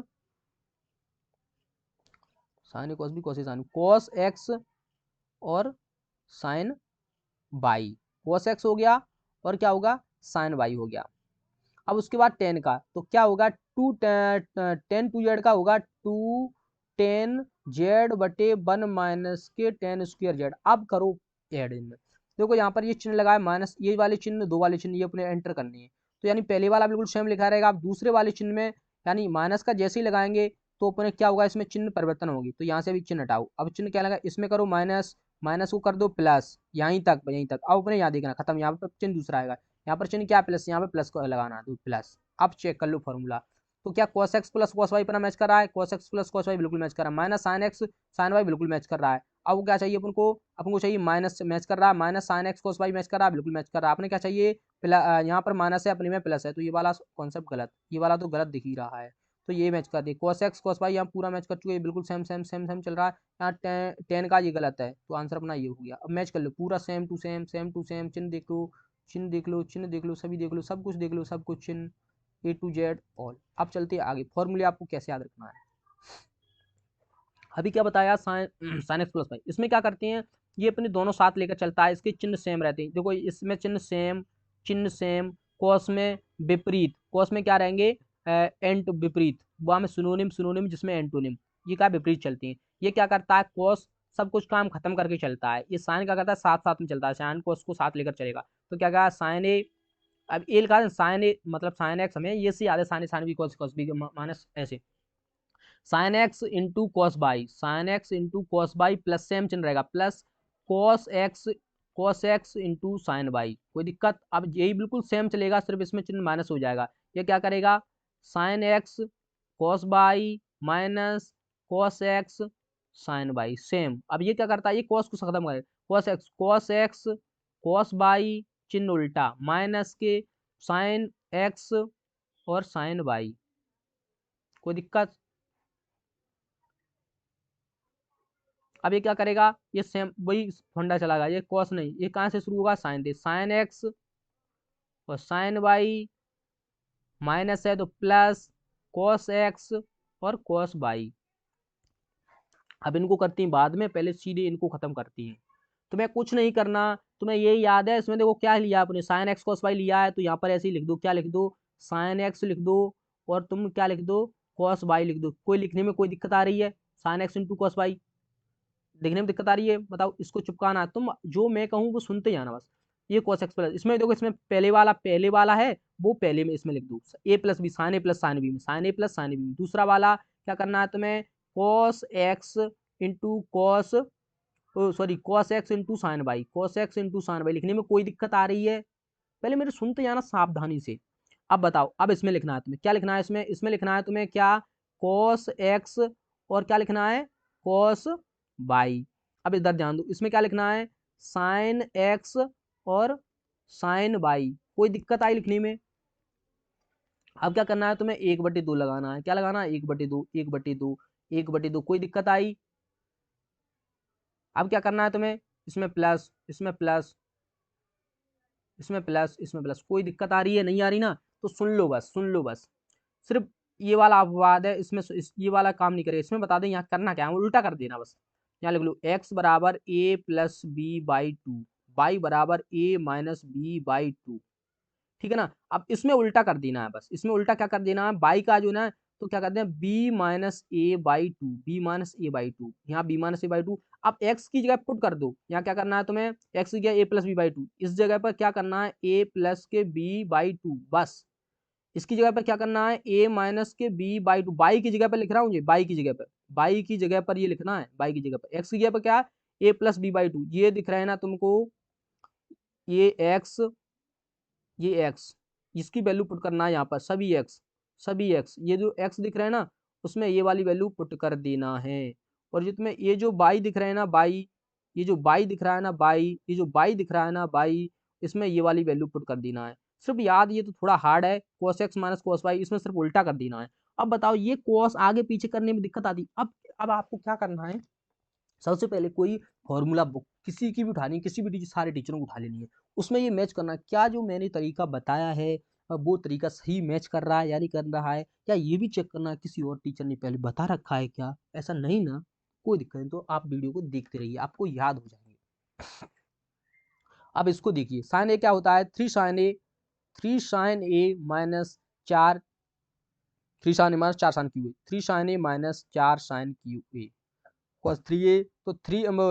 sine A cos B cos A sine, cos X और साइन बाई, कॉस एक्स हो गया और क्या होगा साइन बाई हो गया। अब उसके बाद टेन का, तो क्या होगा टेन टू जेड का होगा 2 10 जेड बटे 1 माइनस के 10 स्क्वायर जेड। अब करो ऐड इनमें, देखो यहाँ पर ये चिन्ह लगा है माइनस, ये वाले चिन्ह, दो वाले चिन्ह ये अपने एंटर करने हैं। तो यानी पहले वाला बिल्कुल सेम लिखा रहेगा, आप दूसरे वाले चिन्ह में यानी माइनस का जैसे ही लगाएंगे तो अपने क्या होगा, इसमें चिन्ह परिवर्तन होगी। तो यहाँ से भी चिन्ह हटाओ, अब चिन्ह क्या लगा, इसमें करो माइनस, माइनस को कर दो प्लस, यहीं तक यहीं तक। अब अपने यहाँ देखना खत्म, यहाँ पर चिन्ह दूसरा आएगा, यहाँ पर चिन्ह क्या प्लस, यहाँ पे प्लस को लगाना है तो प्लस। अब चेक कर लो फॉर्मूला, तो क्या cos x plus cos y पर मैच कर रहा है, cos x plus cos y बिल्कुल मैच कर रहा है, minus sin x sin y बिल्कुल मैच कर रहा है। अब वो क्या चाहिए अपन को चाहिए माइनस मैच कर रहा है, minus sine x cos y match कर रहा है, बिल्कुल मैच कर रहा है। आपने क्या चाहिए, यहाँ पर माइनस है अपने में प्लस है, तो ये वाला कॉन्सेप्ट गलत, ये वाला तो गलत दिख ही रहा है। तो ये मैच कर दिए, कोस एक्स कोस वाई यहाँ पूरा मैच कर चुके हैं, बिल्कुल सेम सेम सेम सेम चल रहा है। यहाँ टेन का ये गलत है, तो आंसर अपना ये हो गया। अब मैच कर लो पूरा same to same, same to same, चिन्ह देख लो, चिन्ह देख लो, चिन्ह देख लो, सभी देख लो, सब कुछ देख लो, सब कुछ चिन्ह ए टू जेड ऑल। अब चलते हैं आगे, फॉर्मूले आपको कैसे याद रखना है। अभी क्या बताया, साइन एक्स प्लस वाई, इसमें क्या करते हैं, ये अपने दोनों साथ लेकर चलता है, इसके चिन्ह सेम रहते हैं। देखो इसमें चिन्ह सेम, चिन्ह सेम, कॉस में विपरीत, कॉस में क्या रहेंगे, एंट विपरीत, वहाँ में सुनोनिम सुनोनिम जिसमें एंटोनिम, ये क्या विपरीत चलती हैं। ये क्या करता है, कॉस सब कुछ काम खत्म करके चलता है, ये साइन क्या करता है, साथ साथ में चलता है, साइन कॉस को साथ लेकर चलेगा। तो क्या कहा साइन ए, अब ए लिखा है साइन ए मतलब साइन एक्स, हमें ये से याद है, sine A sine B cos B minus ऐसे, sine x into cos Y, sine x into cos Y plus same चिन्ह रहेगा, plus cos X into sine Y, कोई दिक्कत। अब यही बिल्कुल सेम चलेगा, सिर्फ इसमें चिन्ह माइनस हो जाएगा। ये क्या करेगा, sine x cos by minus cos x sine by same. अब ये क्या करता है, ये कॉस को खत्म करे, कॉस एक्स कॉस बाई चिन्ह उल्टा माइनस के साइन एक्स और साइन बाई, कोई दिक्कत। अब ये क्या करेगा, ये सेम वही फंडा चला गया, ये कॉस नहीं, ये कहाँ से शुरू होगा, साइन दे, साइन एक्स और साइन वाई माइनस है तो प्लस कॉस एक्स और कॉस वाई। अब इनको करती हैं बाद में, पहले सीधे इनको खत्म करती हैं। तुम्हें कुछ नहीं करना, तुम्हें ये याद है, इसमें देखो क्या लिया आपने, साइन एक्स कॉस वाई लिया है, तो यहाँ पर ऐसे ही लिख दो, क्या लिख दो, साइन एक्स लिख दो और तुम क्या लिख दो, कॉस वाई लिख दो। कोई लिखने में कोई दिक्कत आ रही है, sine x into cos y देखने में दिक्कत आ रही है, बताओ, इसको चिपकाना है, तुम जो मैं कहूँ वो सुनते जाना बस। ये cos x प्लस, इसमें देखो, इसमें पहले वाला है, वो पहले में इसमें लिख दो, ए प्लस बी साइन ए प्लस साइन बी में, साइन ए प्लस साइन बी में। दूसरा वाला क्या करना है तुम्हें, cos x into cos, sorry cos x into sine by, cos x into sine by, लिखने में कोई दिक्कत आ रही है, पहले मेरे सुनते जाना सावधानी से। अब बताओ, अब इसमें लिखना है तुम्हें, क्या लिखना है इसमें, इसमें लिखना है तुम्हें क्या, cos x और क्या लिखना है, cos y। अब इधर ध्यान दो, इसमें क्या लिखना है, साइन x और साइन y, कोई दिक्कत आई लिखने में। अब क्या करना है तुम्हें, 1/2 लगाना है, क्या लगाना है, 1/2 1/2 1/2, कोई दिक्कत आई। अब क्या करना है तुम्हें, इसमें प्लस इसमें प्लस इसमें प्लस इसमें प्लस, कोई दिक्कत आ रही है, नहीं आ रही ना, तो सुन लो बस, सुन लो बस, सिर्फ ये वाला अपवाद है, इसमें ये वाला काम नहीं करेगा, इसमें बता दें यहाँ करना क्या है, उल्टा कर देना बस। यहाँ लिख लो x बराबर a plus B by two, y बराबर a minus B by two, ठीक है ना। अब इसमें उल्टा कर देना है बस, इसमें उल्टा क्या कर देना है, बाई का जो ना, तो क्या करते हैं, B minus A by two, B minus A by two, यहाँ B minus A by two. अब एक्स की जगह पुट कर दो, यहाँ क्या करना है तुम्हें, एक्स की जगह ए प्लस बी बाई टू, इस जगह पर क्या करना है, ए प्लस के बी बाई टू बस। इसकी जगह पर क्या करना है, ए माइनस के बी बाई टू, बाई की जगह पर लिख रहा हूँ, ये बाई की जगह पर, बाई की जगह पर ये लिखना है, बाई की जगह पर, एक्स की जगह पर क्या, ए प्लस बी बाई टू, ये दिख रहा है ना तुमको, ये एक्स, ये एक्स, इसकी वैल्यू पुट करना है यहाँ पर, सभी एक्स, सभी एक्स, ये जो एक्स दिख रहा है ना, उसमें ये वाली वैल्यू पुट कर देना है। और जितने ये जो बाई दिख रहा है ना, बाई, ये जो बाई दिख रहा है ना, बाई, ये जो बाई दिख रहा है ना, बाई, इसमें ये वाली वैल्यू पुट कर देना है। सिर्फ याद, ये तो थोड़ा हार्ड है, cos x minus cos y, इसमें सिर्फ उल्टा कर देना है। अब बताओ, ये cos आगे पीछे करने में दिक्कत आती, अब आपको क्या करना है, सबसे पहले कोई फॉर्मूला बुक किसी की भी उठानी है, किसी भी टीचर, सारे टीचरों को उठा लेनी है, उसमें ये मैच करना है, क्या जो मैंने तरीका बताया है वो तरीका सही मैच कर रहा है या नहीं कर रहा है, या ये भी चेक करना है किसी और टीचर ने पहले बता रखा है क्या, ऐसा नहीं ना, कोई दिक्कत नहीं, तो आप वीडियो को देखते रहिए, आपको याद हो जाएंगे। अब इसको देखिए, साइन ए क्या होता है, 3 sine A minus 4, 3 sine A minus 4 sine cube A, 3 sine A minus 4 sine cube A, cos 3a, तो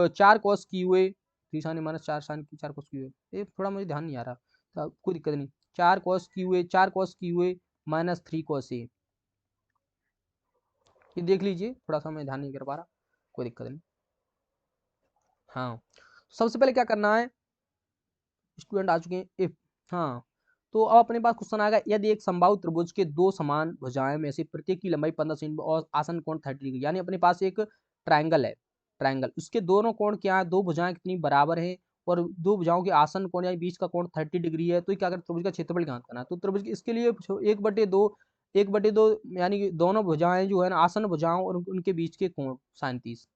4 cos cube A 3 sine minus 4 sine की 4 कॉस क्यू ए, ये थोड़ा मुझे ध्यान नहीं आ रहा, तो कोई दिक्कत नहीं। 4 cos cube A, 4 cos cube A minus 3 cos A, ये देख लीजिए, थोड़ा सा मैं ध्यान नहीं कर पा रहा, कोई दिक्कत नहीं। हाँ, सबसे पहले क्या करना है, स्टूडेंट आ चुके हैं इफ, हाँ, तो अब अपने पास क्वेश्चन आएगा, यदि एक समबाहु त्रिभुज के दो समान भुजाएं में से प्रत्येक की लंबाई 15 सेंटीमीटर और आसन कोण 30 डिग्री, यानी अपने पास एक ट्राइंगल है, ट्राइंगल, उसके दोनों कोण क्या है, दो भुजाएं कितनी बराबर है और दो भुजाओं के आसन कोण या बीच का कोण 30 डिग्री है, तो क्या कर त्रिभुज का क्षेत्रफल ज्ञात करना है। तो त्रिभुज इसके लिए 1/2 यानी कि दोनों भुजाएं जो है ना आसन भुजाओं और उनके बीच के कोण 37,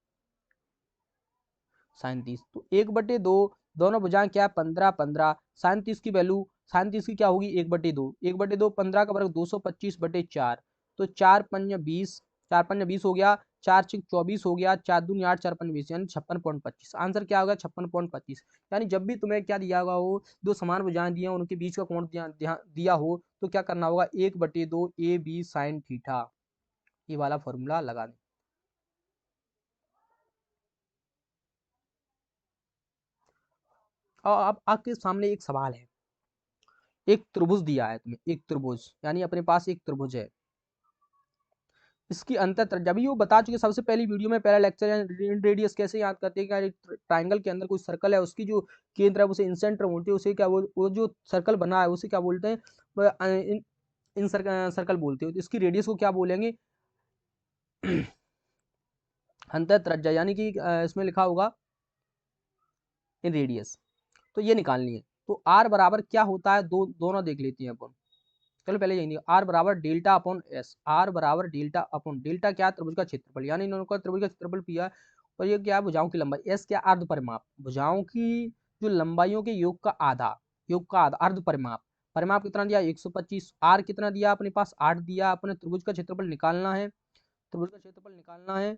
साइन 30, तो 1/2, दोनों भुजाएं क्या है 15 15, साइन 30 की वैल्यू, साइन 30 की क्या होगी 1/2, 1/2 15 का वर्ग 225/4, तो 4 पंज 20, 4 पंज 20 हो गया, 4 6 24 हो गया, 4 दूनी 8, 4 पंज 20, यानी 56.25, आंसर क्या होगा 56.25। यानी जब भी तुम्हें क्या दिया हुआ हो, दो समान भुजाएं दिए उनके बीच का कोण दिया हो, तो क्या करना होगा 1/2 ए बी साइन थीटा, ये वाला फॉर्मूला लगा दें। और अब आपके सामने एक सवाल है, एक त्रिभुज दिया है तुम्हें, एक त्रिभुज, यानी अपने पास एक त्रिभुज है, इसकी अंतर जब भी वो बता चुके सबसे पहली वीडियो में, पहला लेक्चर है रेडियस कैसे याद करते हैं, क्या ट्राइंगल के अंदर कोई सर्कल है, उसकी जो केंद्र है उसे इंसेंटर बोलते हैं, उसे क्या वो जो सर्कल बना है उसे क्या बोलते हैं, इन सर्कल बोलते हैं, तो इसकी रेडियस को क्या बोलेंगे अंतर त्रिज्या, यानी कि इसमें लिखा होगा इन रेडियस, तो ये निकालनी है। तो आर बराबर क्या होता है, दोनों देख लेते हैं अपन, चलो पहले यही आर बराबर डेल्टा अपॉन एस, आर बराबर डेल्टा अपॉन, डेल्टा क्या त्रिभुज का क्षेत्रफल, यानी इन्होंने का त्रिभुज का क्षेत्रफल पिया, और ये क्या है भुजाओं की लंबाई, एस क्या अर्ध परिमाप, भुजाओं की जो लंबाइयों के योग का आधा, अर्ध परिमाप, परिमाप कितना दिया 125, आर कितना दिया अपने पास 8 दिया, अपने त्रिभुज का क्षेत्रफल निकालना है, त्रिभुज का क्षेत्रफल निकालना है,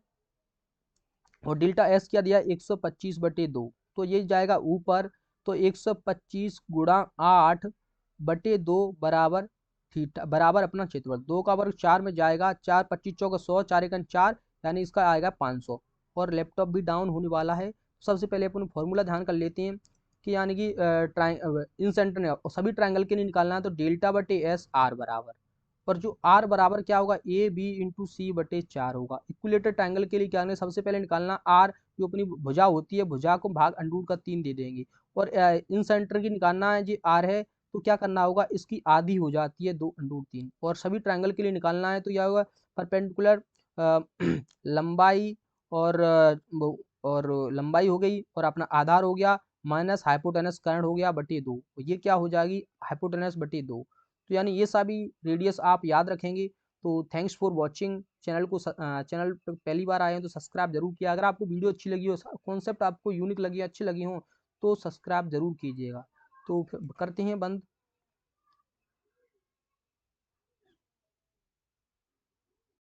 और डेल्टा एस क्या दिया 125/2, तो ये जाएगा ऊपर, तो 125 गुणा 8/2 बराबर थीटा, बराबर अपना क्षेत्रफल, 2 का वर्ग 4 में जाएगा, 4 25 चौका 100, 4 एकन 4, यानी इसका आएगा 500, और लैपटॉप भी डाउन होने वाला है। सबसे पहले अपन फॉर्मूला ध्यान कर लेते हैं कि यानी कि इन सेंटर ने सभी ट्राइंगल के लिए निकालना है, तो डेल्टा बटे एस आर बराबर, और जो आर बराबर क्या होगा ए बी इंटू सी बटे 4 होगा। इक्विलेटर ट्राइंगल के लिए क्या करना है, सबसे पहले निकालना आर, जो अपनी भुजा होती है, भुजा को भाग √3 दे देंगे, और इन सेंटर की निकालना है जी आर है, तो क्या करना होगा इसकी आधी हो जाती है 2√3, और सभी ट्राइंगल के लिए निकालना है तो क्या होगा परपेंडिकुलर लंबाई और लंबाई हो गई, और अपना आधार हो गया, माइनस हाइपोटेनस कर्ण हो गया बटे 2, ये क्या हो जाएगी हाइपोटेनस बटे 2, तो यानी ये सभी रेडियस आप याद रखेंगे। तो थैंक्स फॉर वॉचिंग, चैनल को चैनल पर पहली बार आए हैं तो सब्सक्राइब जरूर किया, अगर आपको वीडियो अच्छी लगी हो, कॉन्सेप्ट आपको यूनिक लगी, अच्छी लगी हो, तो सब्सक्राइब जरूर कीजिएगा। तो करते हैं बंद।